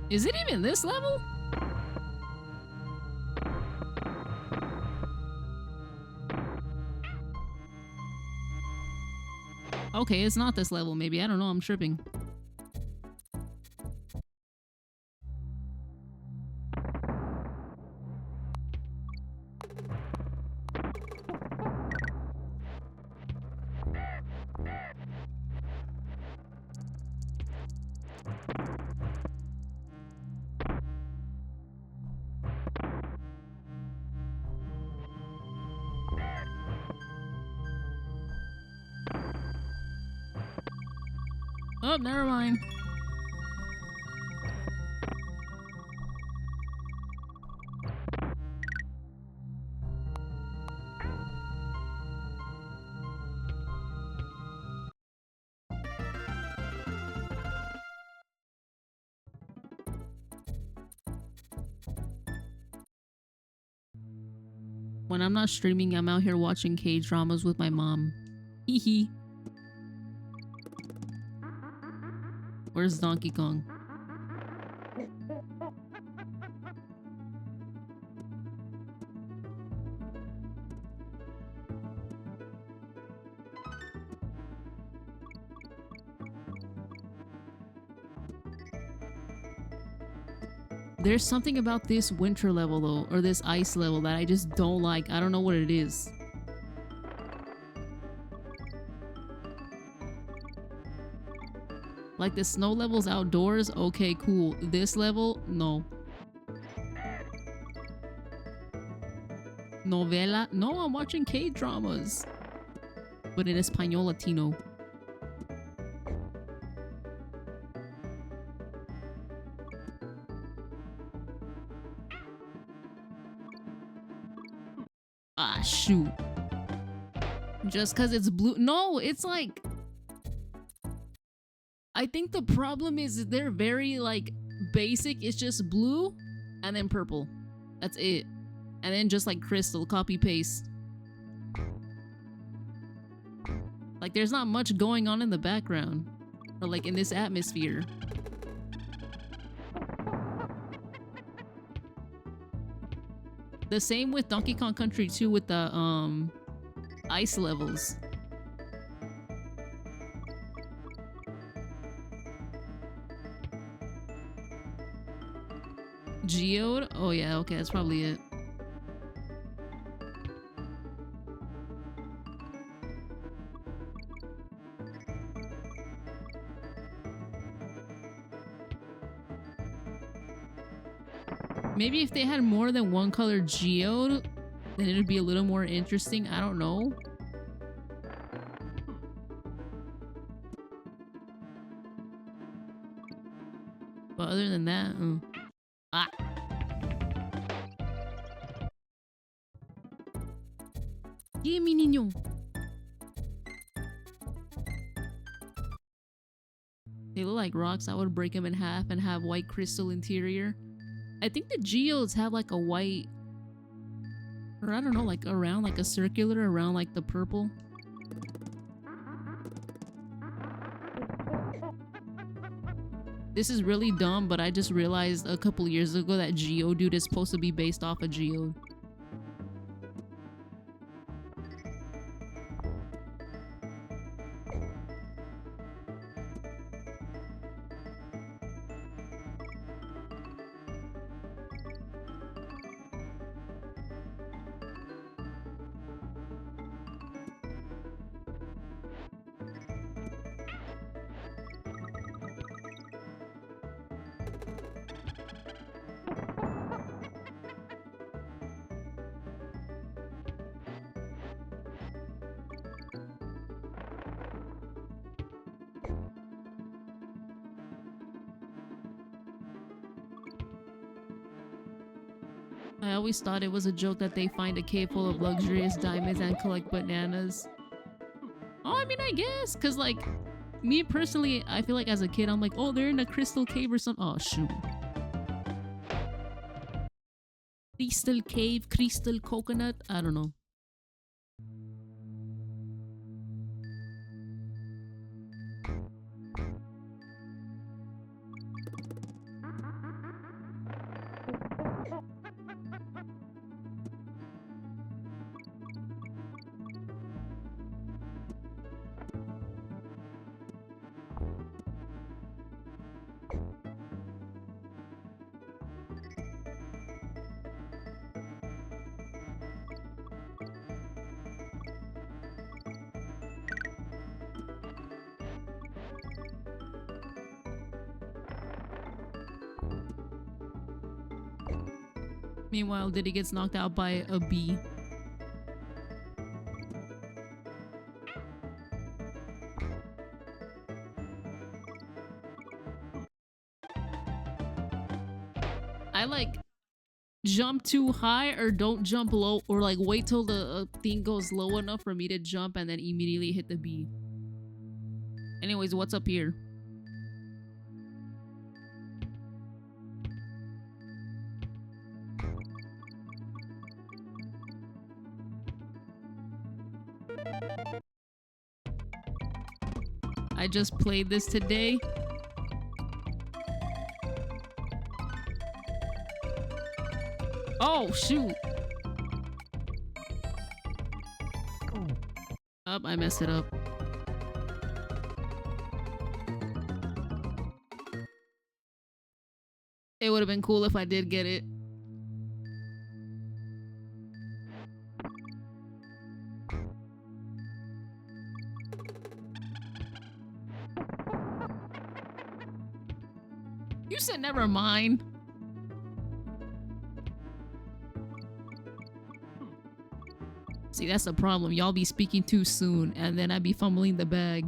Is it even this level? Okay, it's not this level, maybe. I don't know, I'm tripping. Oh, never mind. When I'm not streaming, I'm out here watching K-dramas with my mom. Hee hee. Where's Donkey Kong? There's something about this winter level though, or this ice level that I just don't like. I don't know what it is. Like the snow levels outdoors, okay, cool. This level, no. Novela? No, I'm watching K-dramas. But in Espanol Latino. Ah, shoot. Just because it's blue. No, it's like... I think the problem is they're very, like, basic. It's just blue and then purple. That's it. And then just, like, crystal. Copy-paste. Like, there's not much going on in the background. Or, like, in this atmosphere. The same with Donkey Kong Country 2 with the, ice levels. Geode? Oh yeah, okay, that's probably it. Maybe if they had more than one color geode, then it would be a little more interesting. I don't know. But other than that, ah. Gimme, niño. They look like rocks. I would break them in half and have white crystal interior. I think the geodes have like a white, or I don't know, like around like a circular around like the purple. This is really dumb, but I just realized a couple years ago that Geodude is supposed to be based off a geode. I always thought it was a joke that they find a cave full of luxurious diamonds and collect bananas. Oh, I mean, I guess, because, like, me personally, I feel like as a kid, I'm like, oh, they're in a crystal cave or something. Oh, shoot. Crystal cave, crystal coconut? I don't know. Meanwhile, Diddy gets knocked out by a bee. I like jump too high or don't jump low, or like wait till the thing goes low enough for me to jump and then immediately hit the bee. Anyways, what's up here? I just played this today. Oh, shoot. Oh, I messed it up. It would have been cool if I did get it. You said never mind. See, that's the problem. Y'all be speaking too soon, and then I be fumbling the bag.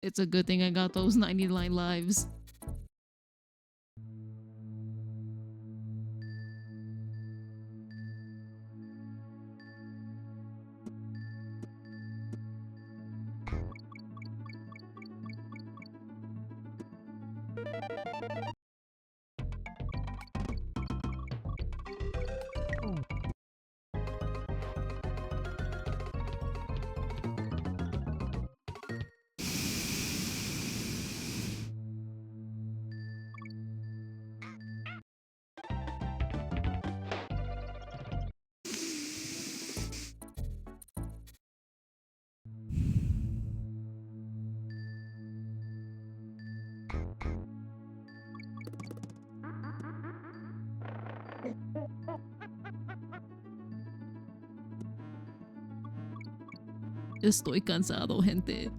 It's a good thing I got those 99 lives. Estoy cansado, gente.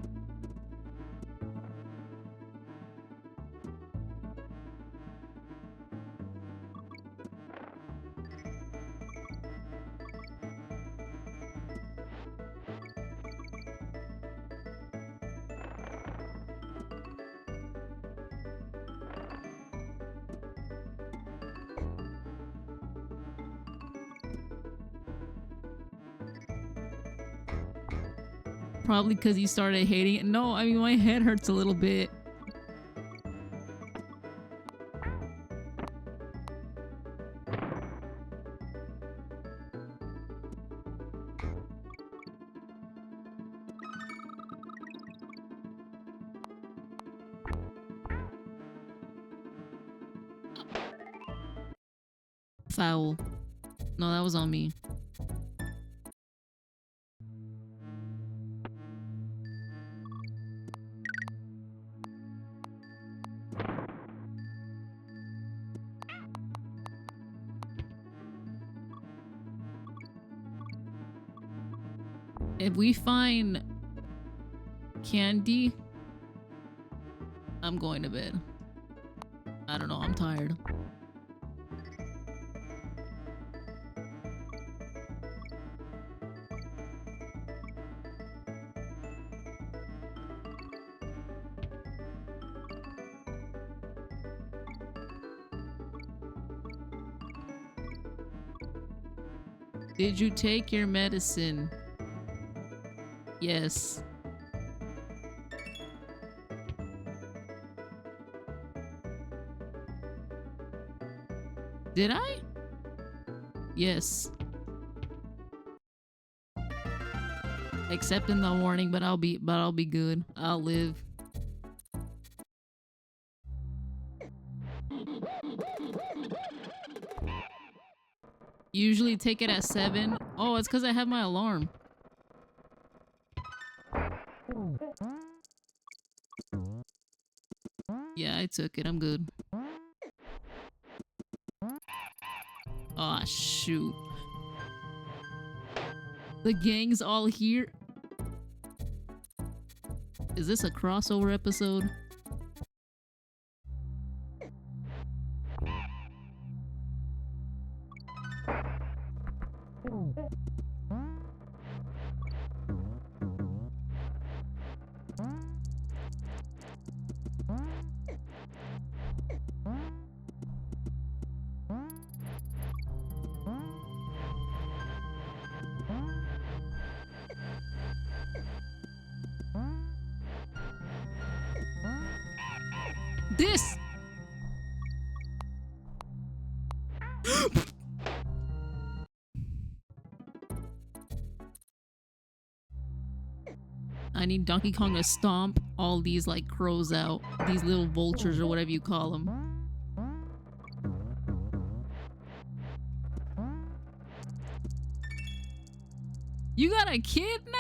Probably because you started hating it. No, I mean, my head hurts a little bit. Foul. No, that was on me. If we find candy, I'm going to bed. I don't know, I'm tired. Did you take your medicine? Yes. Did I? Yes. Except in the morning, but I'll be good. I'll live. Usually take it at 7. Oh, it's because I have my alarm. Yeah, I took it. I'm good. Aw, shoot. The gang's all here. Is this a crossover episode? This! I need Donkey Kong to stomp all these like crows out. These little vultures or whatever you call them. You got a kid now?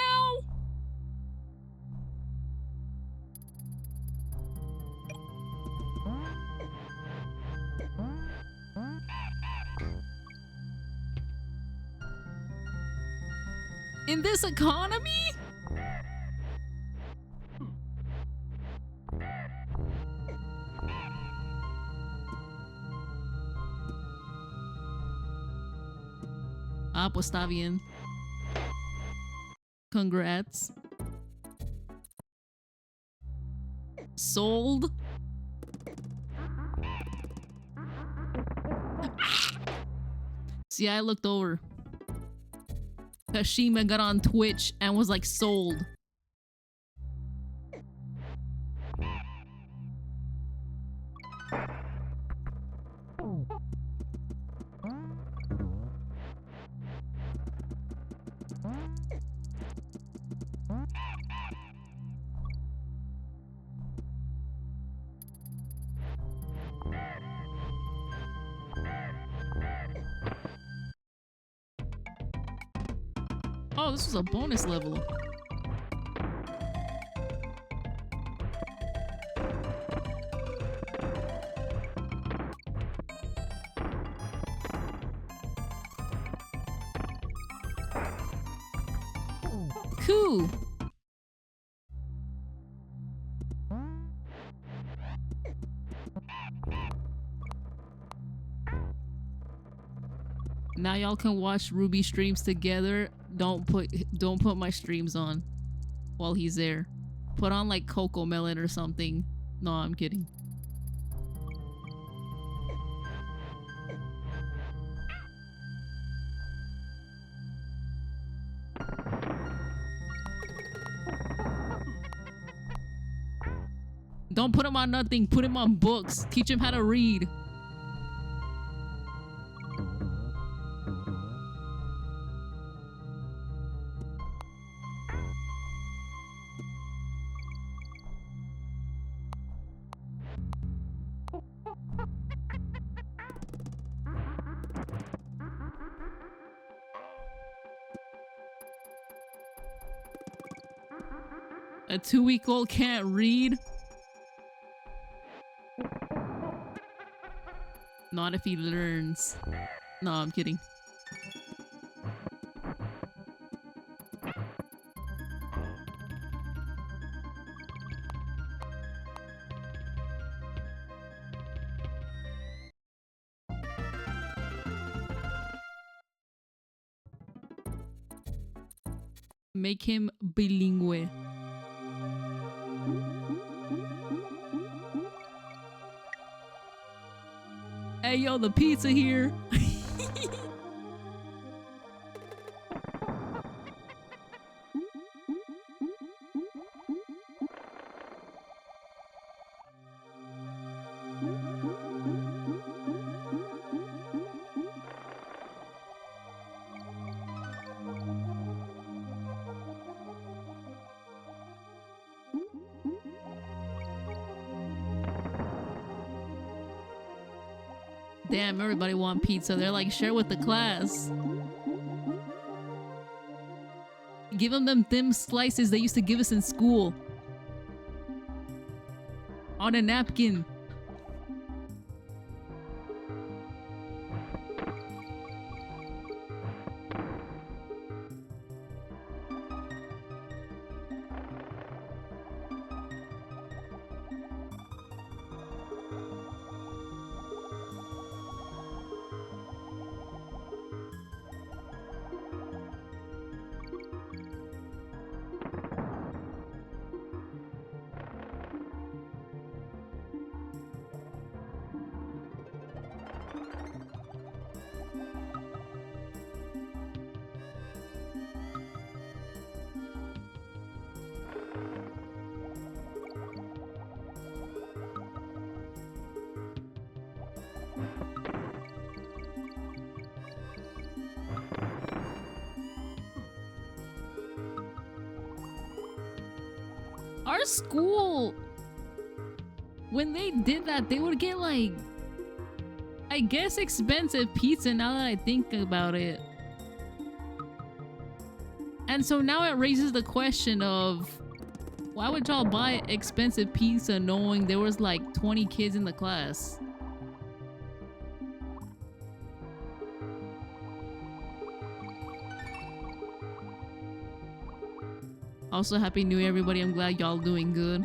In this economy? Ah, pues está bien. Congrats. Sold. See, I looked over. Kashima got on Twitch and was like sold. Oh, this was a bonus level. Cool. Now y'all can watch Ruby streams together. Don't put my streams on while he's there. Put on like CoComelon or something. No, I'm kidding. Don't put him on nothing. Put him on books. Teach him how to read. A 2-week-old can't read? Not if he learns. No, I'm kidding. Make him bilingual. Hey, yo, the pizza here. Damn, everybody want pizza. They're like, share with the class. Give them thin slices they used to give us in school. On a napkin. Our school, when they did that, they would get like, I guess, expensive pizza now that I think about it. And so now it raises the question of, why would y'all buy expensive pizza knowing there was like 20 kids in the class? Also, Happy New Year, everybody. I'm glad y'all doing good.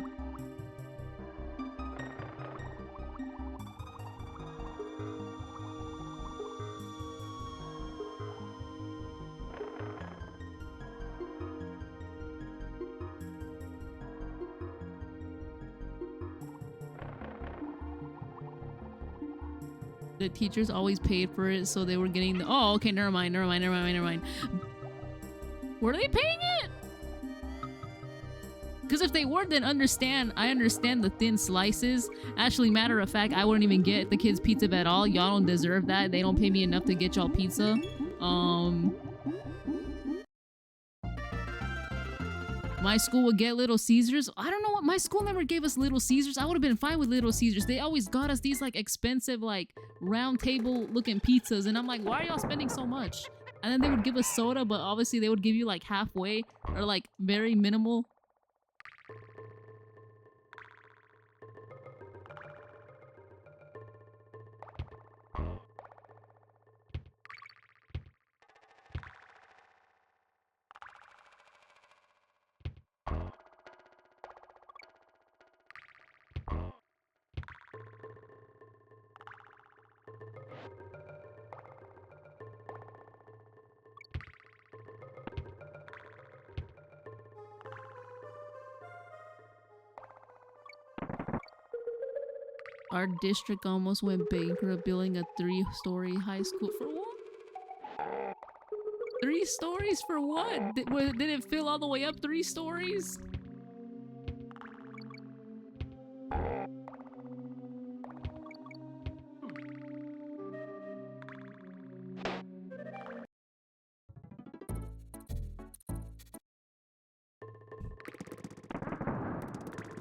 The teachers always paid for it, so they were getting the— oh, okay, never mind. Were they paying it? Because if they were, then I understand the thin slices. Actually, matter of fact, I wouldn't even get the kids pizza at all. Y'all don't deserve that. They don't pay me enough to get y'all pizza. My school would get Little Caesars. I don't know what— my school never gave us Little Caesars. I would have been fine with Little Caesars. They always got us these like expensive, like round table looking pizzas. And I'm like, why are y'all spending so much? And then they would give us soda, but obviously they would give you like halfway or like very minimal. Our district almost went bankrupt building a 3-story high school. For what? 3 stories for what? Did it fill all the way up 3 stories?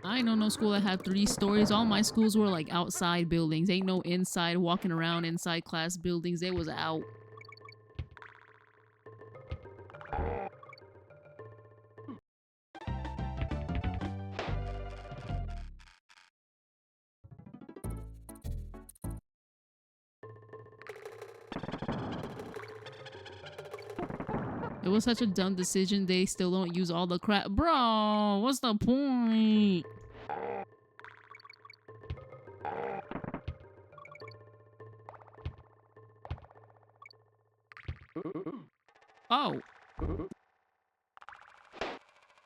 I ain't know no school that had 3 stories. All my schools were like outside buildings. Ain't no inside walking around inside class buildings. They was out. It was such a dumb decision. They still don't use all the crap. Bro, what's the point? Oh.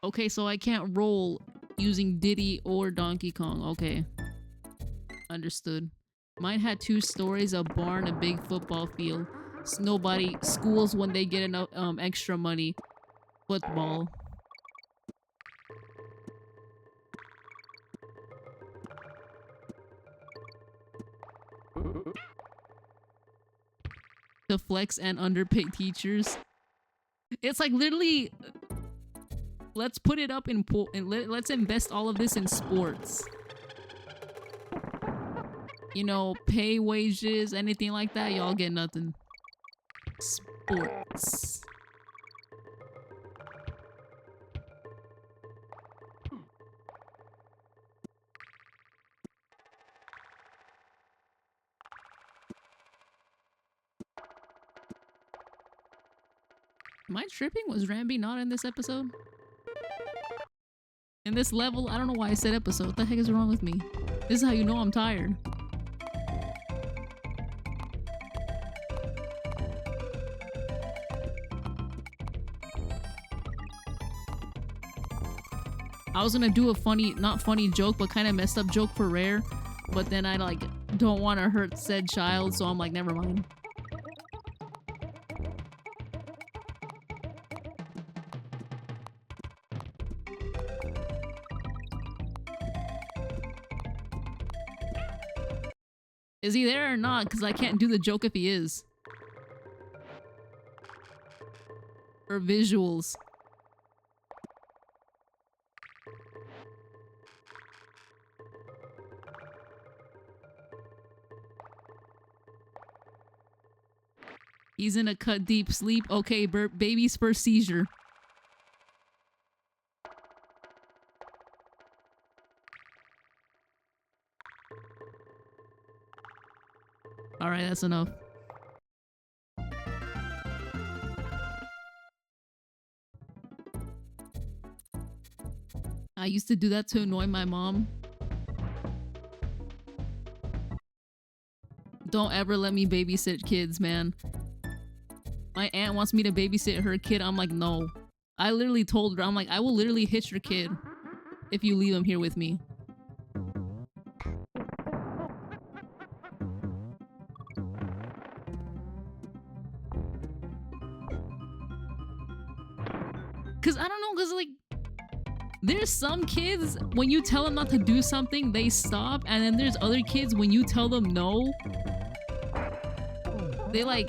Okay, so I can't roll using Diddy or Donkey Kong. Okay. Understood. Mine had 2 stories, a barn, a big football field. Nobody schools when they get enough extra money. Football. To flex and underpay teachers. It's like literally, let's put it up in let's invest all of this in sports. You know, pay wages, anything like that, y'all get nothing. Sports. Am I tripping? Was Ramby not in this episode? In this level? I don't know why I said episode. What the heck is wrong with me? This is how you know I'm tired. I was gonna do a funny, not funny joke, but kind of messed up joke for Rare. But then I like don't want to hurt said child, so I'm like, never mind. Is he there or not? Because I can't do the joke if he is. For visuals. He's in a cut deep sleep. Okay, baby's first seizure. Alright, that's enough. I used to do that to annoy my mom. Don't ever let me babysit kids, man. My aunt wants me to babysit her kid. I'm like, no. I literally told her, I'm like, I will literally hit your kid if you leave him here with me. Cause I don't know, cause like there's some kids when you tell them not to do something, they stop, and then there's other kids when you tell them no, they like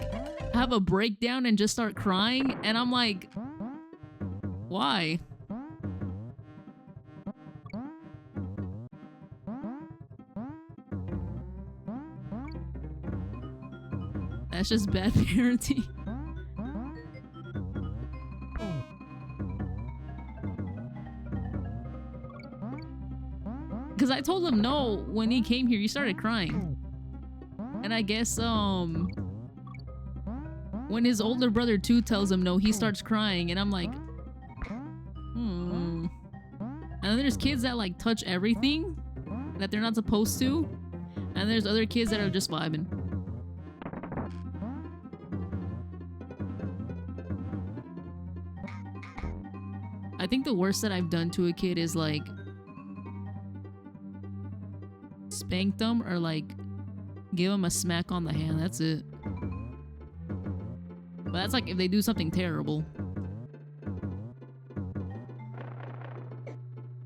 have a breakdown and just start crying, and I'm like, why? That's just bad parenting. Because I told him no when he came here, he started crying. And I guess, when his older brother too tells him no, he starts crying. And I'm like, And then there's kids that like touch everything that they're not supposed to. And there's other kids that are just vibing. I think the worst that I've done to a kid is like spank them or like give them a smack on the hand. That's it. But that's like if they do something terrible.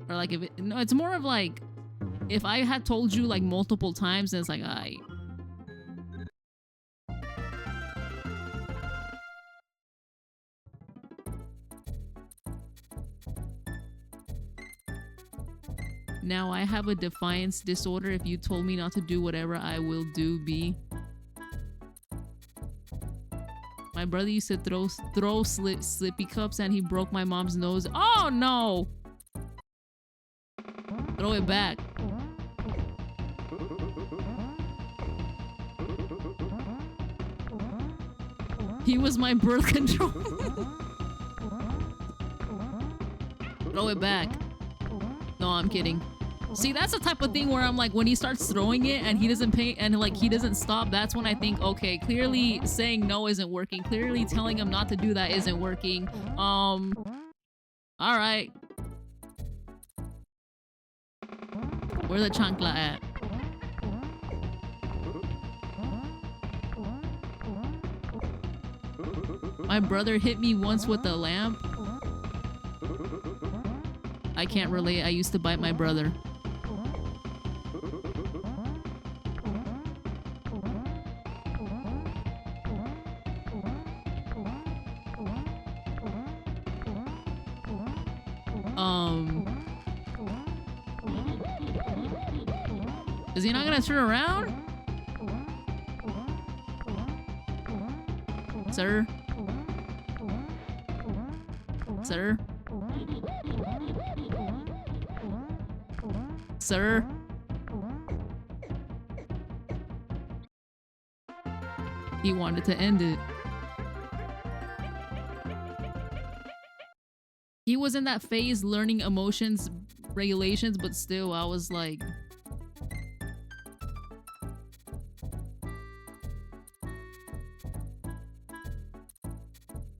Or like if it, no, it's more of like if I had told you like multiple times, then it's like, I. Now I have a defiance disorder. If you told me not to do whatever, I will do, B. My brother used to throw slippy cups and he broke my mom's nose. Oh no! Throw it back. He was my birth control. Throw it back. No, I'm kidding. See, that's the type of thing where I'm like, when he starts throwing it and he doesn't pay and like he doesn't stop, that's when I think, okay, clearly saying no isn't working. Clearly telling him not to do that isn't working. All right. Where's the chancla at? My brother hit me once with a lamp. I can't relate. I used to bite my brother. Is he not gonna turn around? Sir? Sir? Sir? He wanted to end it. He was in that phase learning emotions, regulations, but still, I was like...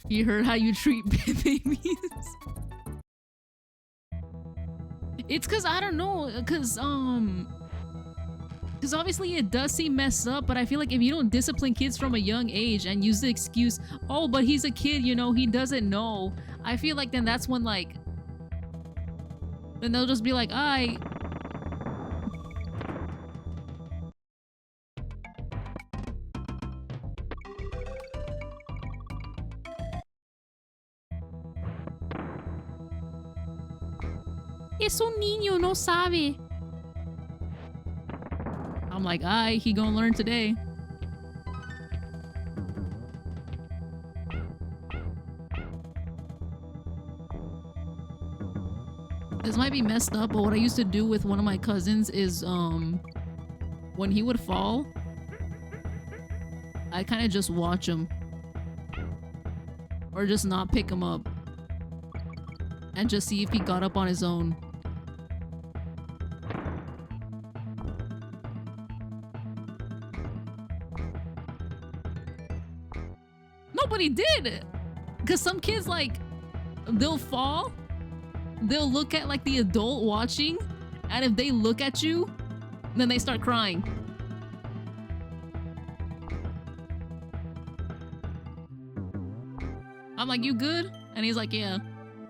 He heard how you treat babies. It's cause I don't know, cause obviously it does seem messed up, but I feel like if you don't discipline kids from a young age and use the excuse, oh, but he's a kid, you know, he doesn't know. I feel like then that's when like, then they'll just be like, Es un niño, no sabe. I'm like, he gonna learn today. This might be messed up, but what I used to do with one of my cousins is, when he would fall, I kind of just watch him. Or just not pick him up. And just see if he got up on his own. Nobody did! Because some kids, like, they'll fall, they'll look at, like, the adult watching, and if they look at you, then they start crying. I'm like, you good? And he's like, yeah.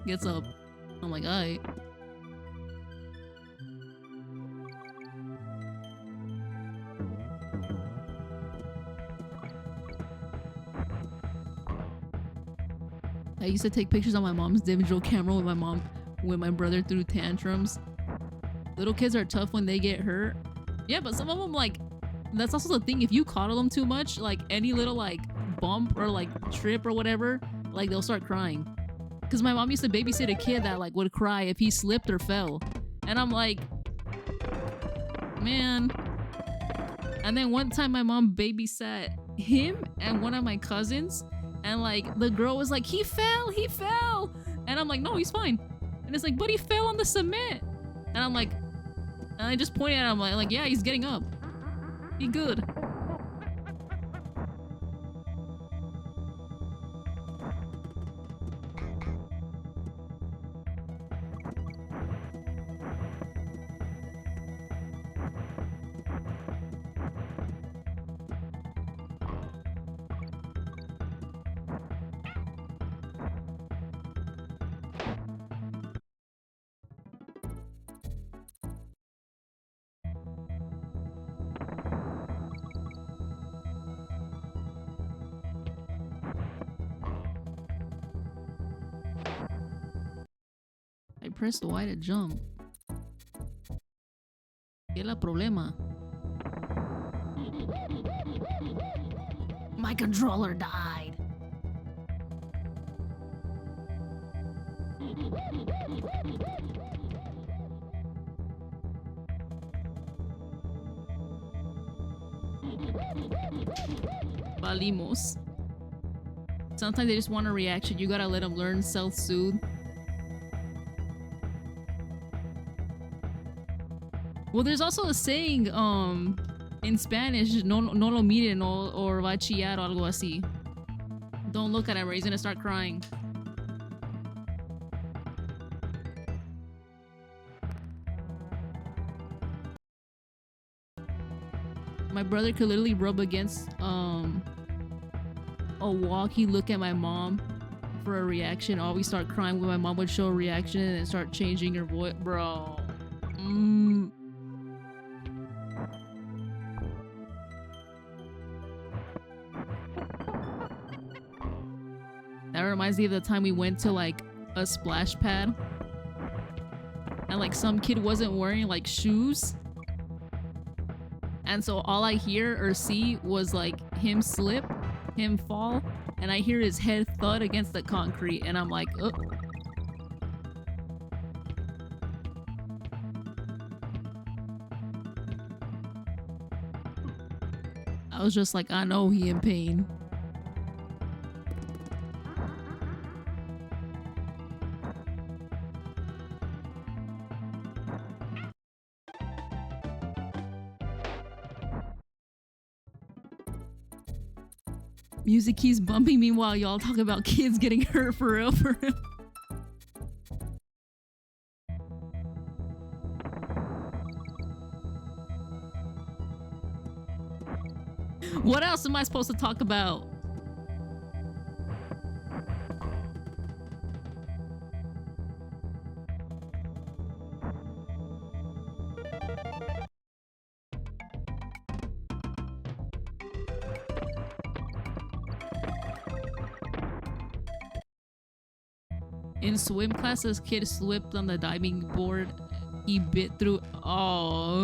Gets up. I'm like, alright. I used to take pictures on my mom's digital camera when my brother threw tantrums. Little kids are tough when they get hurt. Yeah, but some of them, like, that's also the thing. If you coddle them too much, like any little like bump or like trip or whatever, like they'll start crying. Because my mom used to babysit a kid that like would cry if he slipped or fell. And I'm like, man. And then one time my mom babysat him and one of my cousins. And like the girl was like, he fell. And I'm like, no, he's fine. And it's like, but he fell on the cement. And I'm like, and I just pointed at him like, yeah, he's getting up. He good. I pressed Y to jump. ¿Qué es el problema? My controller died. Valimos. Sometimes they just want a reaction. You gotta let them learn self-soothe. Well, there's also a saying in Spanish, no lo miren or va a chillar o algo así. Don't look at him or he's gonna start crying. My brother could literally rub against a wall. He'd look at my mom for a reaction. Always start crying when my mom would show a reaction and then start changing her voice. Bro. That reminds me of the time we went to like a splash pad and like some kid wasn't wearing like shoes, and so all I hear or see was like him slip, him fall, and I hear his head thud against the concrete, and I'm like, oh. I was just like, I know he in pain. Music keeps bumping me while y'all talk about kids getting hurt for real, for real. What else am I supposed to talk about? In swim class, this kid slipped on the diving board. He bit through. Oh.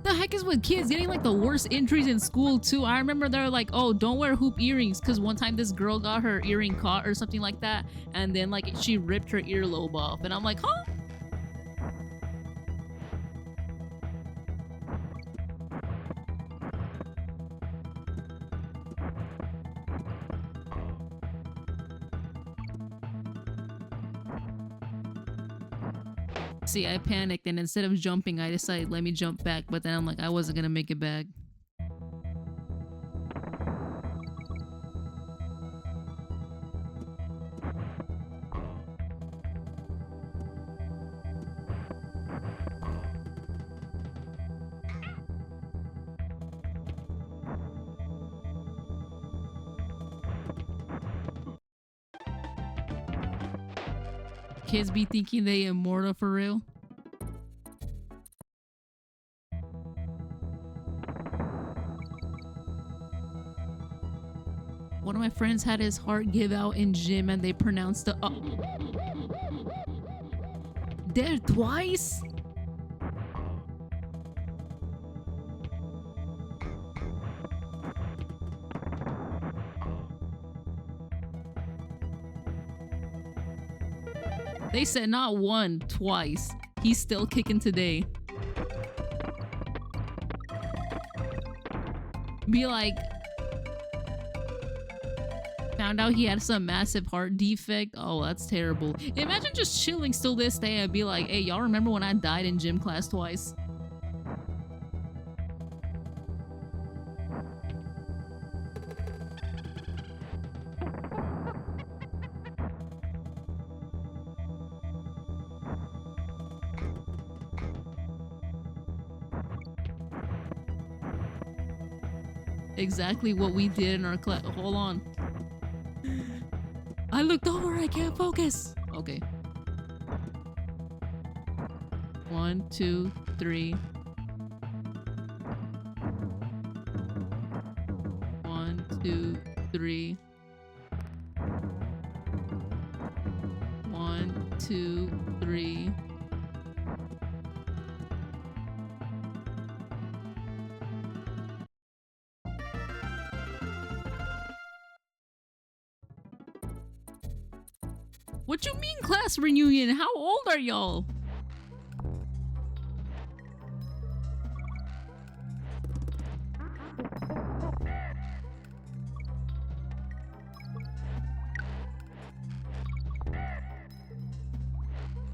The heck is with kids getting like the worst injuries in school too? I remember they're like, oh, don't wear hoop earrings, because one time this girl got her earring caught or something like that, and then like she ripped her earlobe off, and I'm like, huh? See, I panicked, and instead of jumping, I decided let me jump back, but then I'm like, I wasn't gonna make it back. Kids be thinking they immortal for real. One of my friends had his heart give out in gym and they pronounced the there twice? They said not one, twice. He's still kicking today. Be like, found out he had some massive heart defect. Oh, that's terrible. Imagine just chilling still this day and be like, hey, y'all remember when I died in gym class twice? Exactly what we did in our class. Hold on. I looked over, I can't focus. Okay. 1, 2, 3. 1, 2, 3. 2, 3. What you mean class reunion? How old are y'all?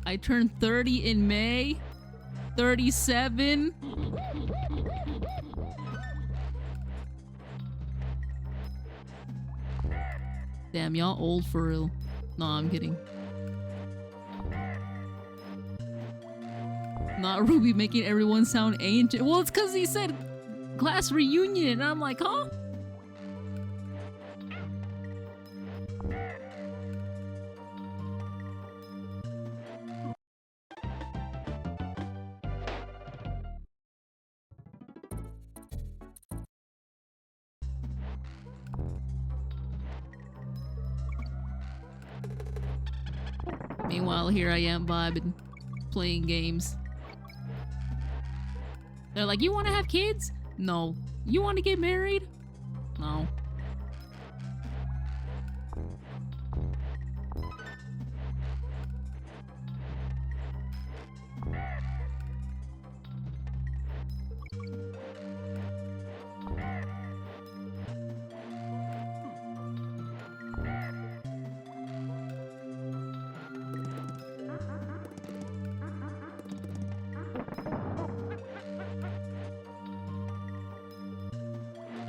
I turned 30 in May. 37. Damn, y'all old for real. No, I'm kidding. Not Ruby making everyone sound ancient. Well, it's because he said class reunion, and I'm like, huh? Meanwhile, here I am vibing, playing games. They're like, you want to have kids? No. You want to get married? No.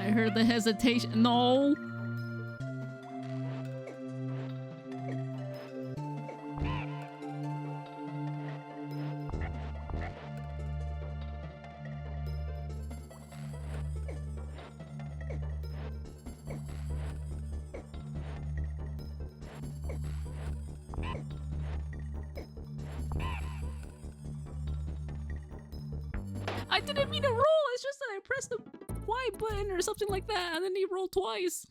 I heard the hesitation. No. I didn't mean to roll. It's just that I pressed the Y button or something like that, and then he rolled twice.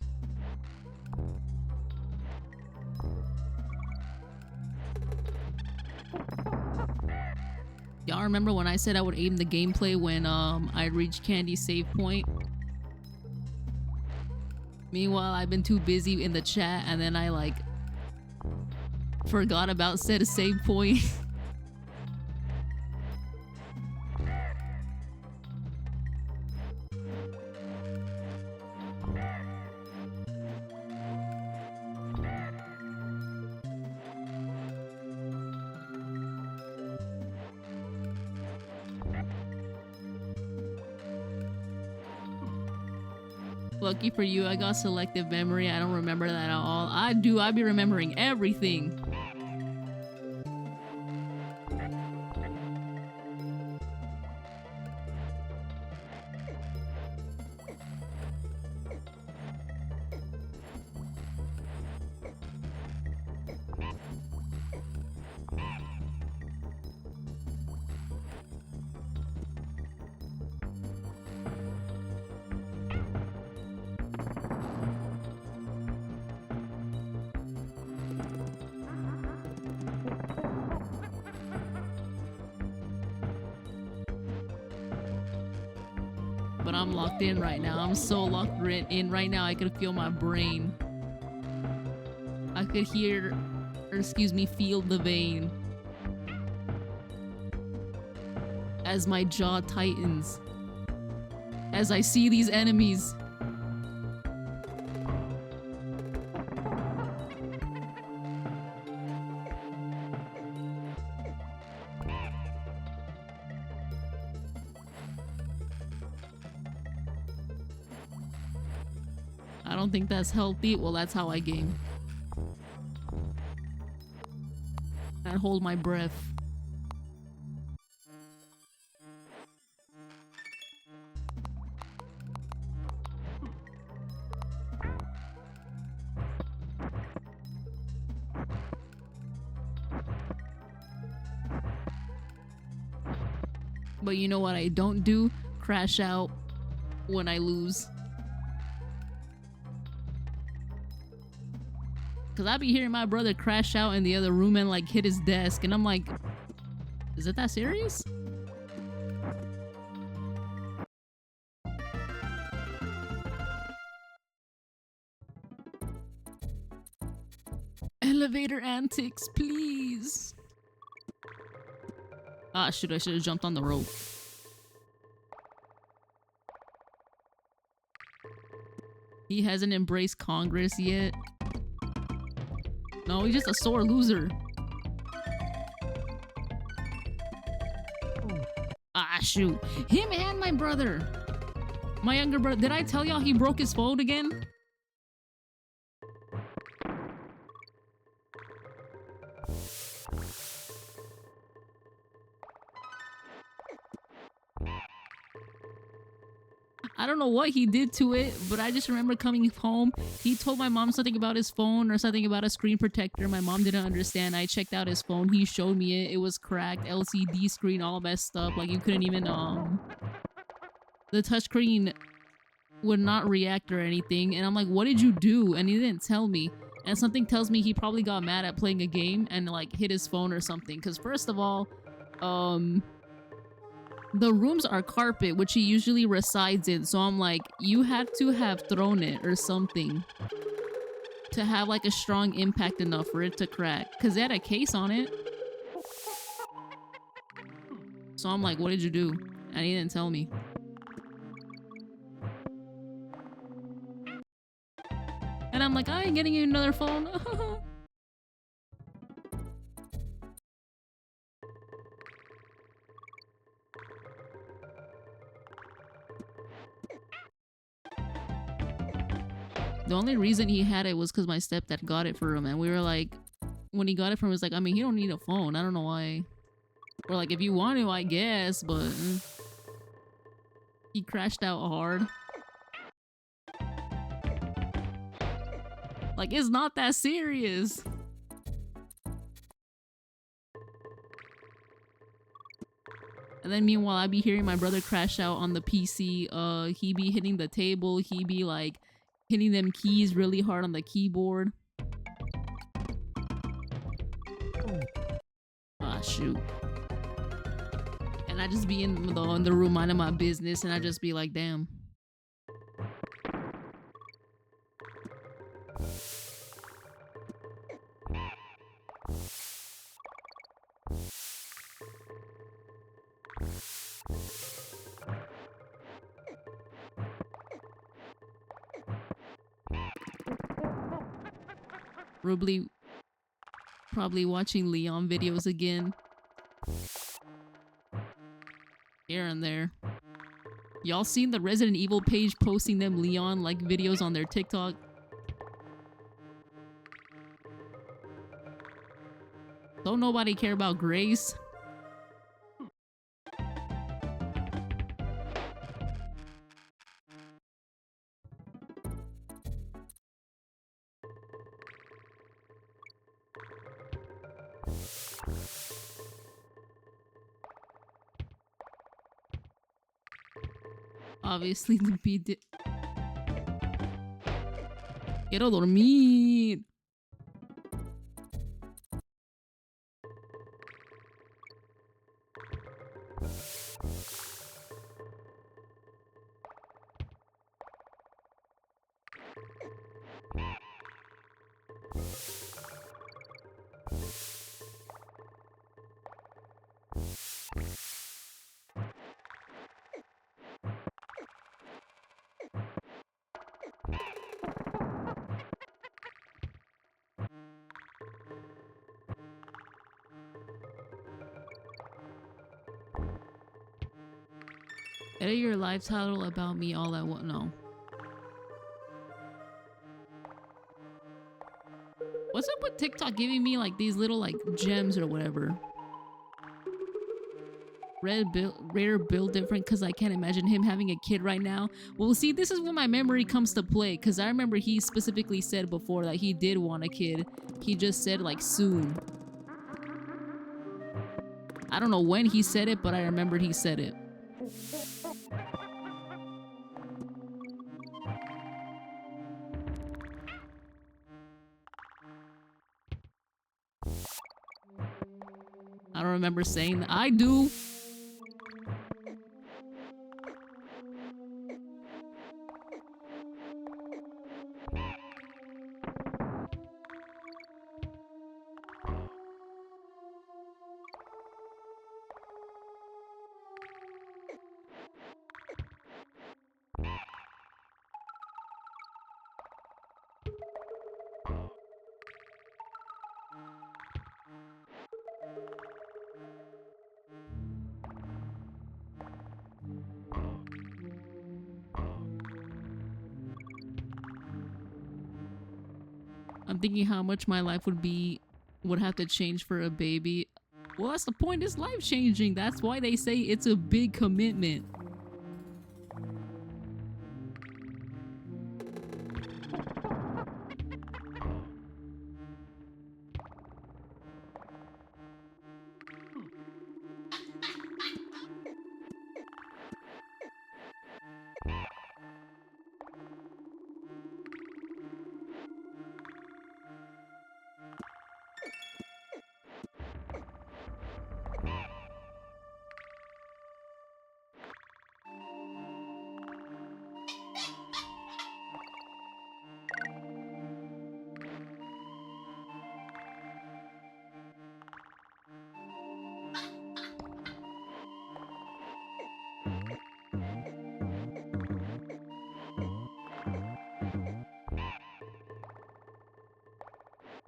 Y'all remember when I said I would aim the gameplay when I reached Candy's save point? Meanwhile, I've been too busy in the chat, and then I like forgot about said save point. Lucky for you, I got selective memory. I don't remember that at all. I do. I be remembering everything. But I'm locked in right now. I'm so locked in right now. I could feel my brain. I could hear, or excuse me, feel the vein as my jaw tightens as I see these enemies. I don't think that's healthy. Well, that's how I game. I hold my breath. But you know what I don't do? Crash out when I lose. Cause I be hearing my brother crash out in the other room and like hit his desk, and I'm like, is it that serious? Elevator antics, please. Ah, shoot, I should have jumped on the rope. He hasn't embraced Congress yet. No, he's just a sore loser. Ah, shoot. Him and my brother. My younger brother. Did I tell y'all he broke his phone again? I don't know what he did to it, but I just remember coming home. He told my mom something about his phone or something about a screen protector. My mom didn't understand. I checked out his phone. He showed me it. It was cracked, LCD screen, all messed up. Like you couldn't even, the touchscreen would not react or anything. And I'm like, what did you do? And he didn't tell me. And something tells me he probably got mad at playing a game and like hit his phone or something. Cause first of all, the rooms are carpet, which he usually resides in. So I'm like, you had to have thrown it or something to have like a strong impact enough for it to crack. Because it had a case on it. So I'm like, what did you do? And he didn't tell me. And I'm like, I ain't getting you another phone. The only reason he had it was because my stepdad got it for him. And we were like, when he got it from him, he was like, I mean, he don't need a phone. I don't know why. Or like, if you want to, I guess. But he crashed out hard. Like, it's not that serious. And then meanwhile, I be hearing my brother crash out on the PC. He be hitting the table. He be like hitting them keys really hard on the keyboard. Ah, shoot. And I just be in the room minding my business, and I just be like, damn. LaRubyLi probably watching Leon videos again. Here and there. Y'all seen the Resident Evil page posting them Leon like videos on their TikTok? Don't nobody care about Grace. Obviously the beat. Quiero dormir. Edit your live title about me all at once. No. What's up with TikTok giving me like these little like gems or whatever? Rare build different because I can't imagine him having a kid right now. Well, see, this is when my memory comes to play, because I remember he specifically said before that he did want a kid. He just said like soon. I don't know when he said it, but I remembered he said it. don't remember saying that. I do. I'm thinking how much my life would have to change for a baby. Well, that's the point. It's life changing. That's why they say it's a big commitment.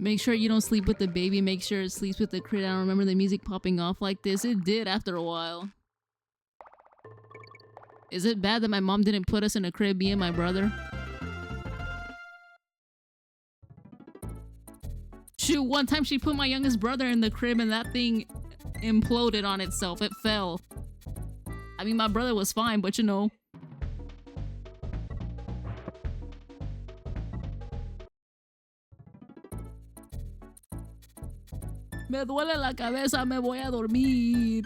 Make sure you don't sleep with the baby. Make sure it sleeps with the crib. I don't remember the music popping off like this. It did after a while. Is it bad that my mom didn't put us in a crib, me and my brother? Shoot, one time she put my youngest brother in the crib and that thing imploded on itself. It fell. I mean, my brother was fine, but you know. Me duele la cabeza, me voy a dormir.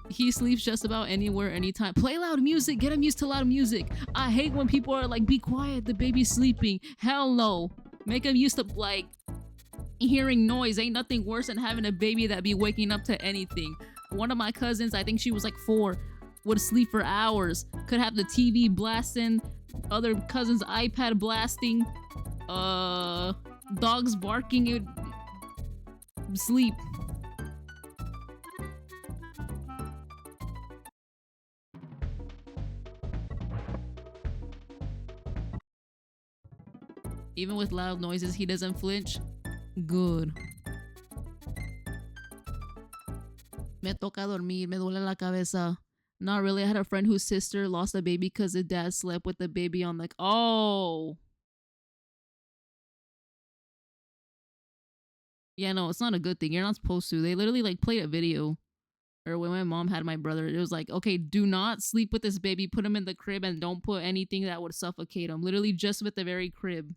He sleeps just about anywhere, anytime. Play loud music. Get him used to loud music. I hate when people are like, be quiet, the baby's sleeping. Hell no. Make him used to, like, hearing noise. Ain't nothing worse than having a baby that be waking up to anything. One of my cousins, I think she was like 4, would sleep for hours. Could have the TV blasting. Other cousins' iPad blasting. Dogs barking. It would sleep. Even with loud noises, he doesn't flinch. Good. Me toca dormir, me duele la cabeza. Not really. I had a friend whose sister lost a baby because the dad slept with the baby on the... Oh! Yeah, no, it's not a good thing. You're not supposed to. They literally, like, played a video. Or when my mom had my brother, it was like, okay, do not sleep with this baby. Put him in the crib and don't put anything that would suffocate him. Literally just with the very crib.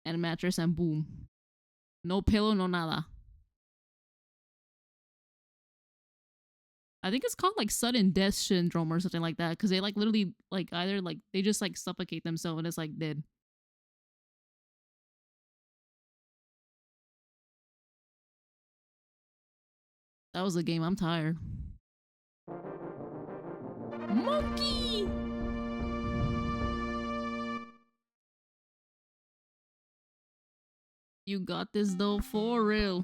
And mattress and boom. No pillow, no nada. I think it's called like sudden death syndrome or something like that. Because they like literally like either like they just like suffocate themselves and it's like dead. That was the game. I'm tired. Monkey! You got this though, for real.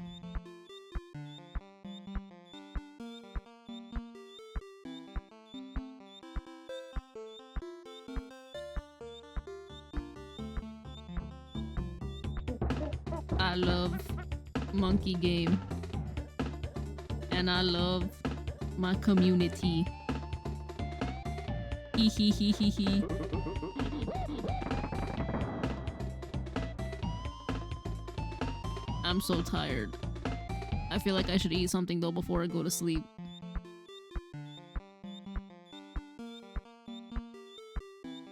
I love monkey game. And I love my community. Hee hee hee hee hee. I'm so tired. I feel like I should eat something though before I go to sleep.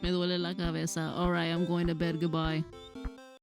Me duele la cabeza. Alright, I'm going to bed. Goodbye.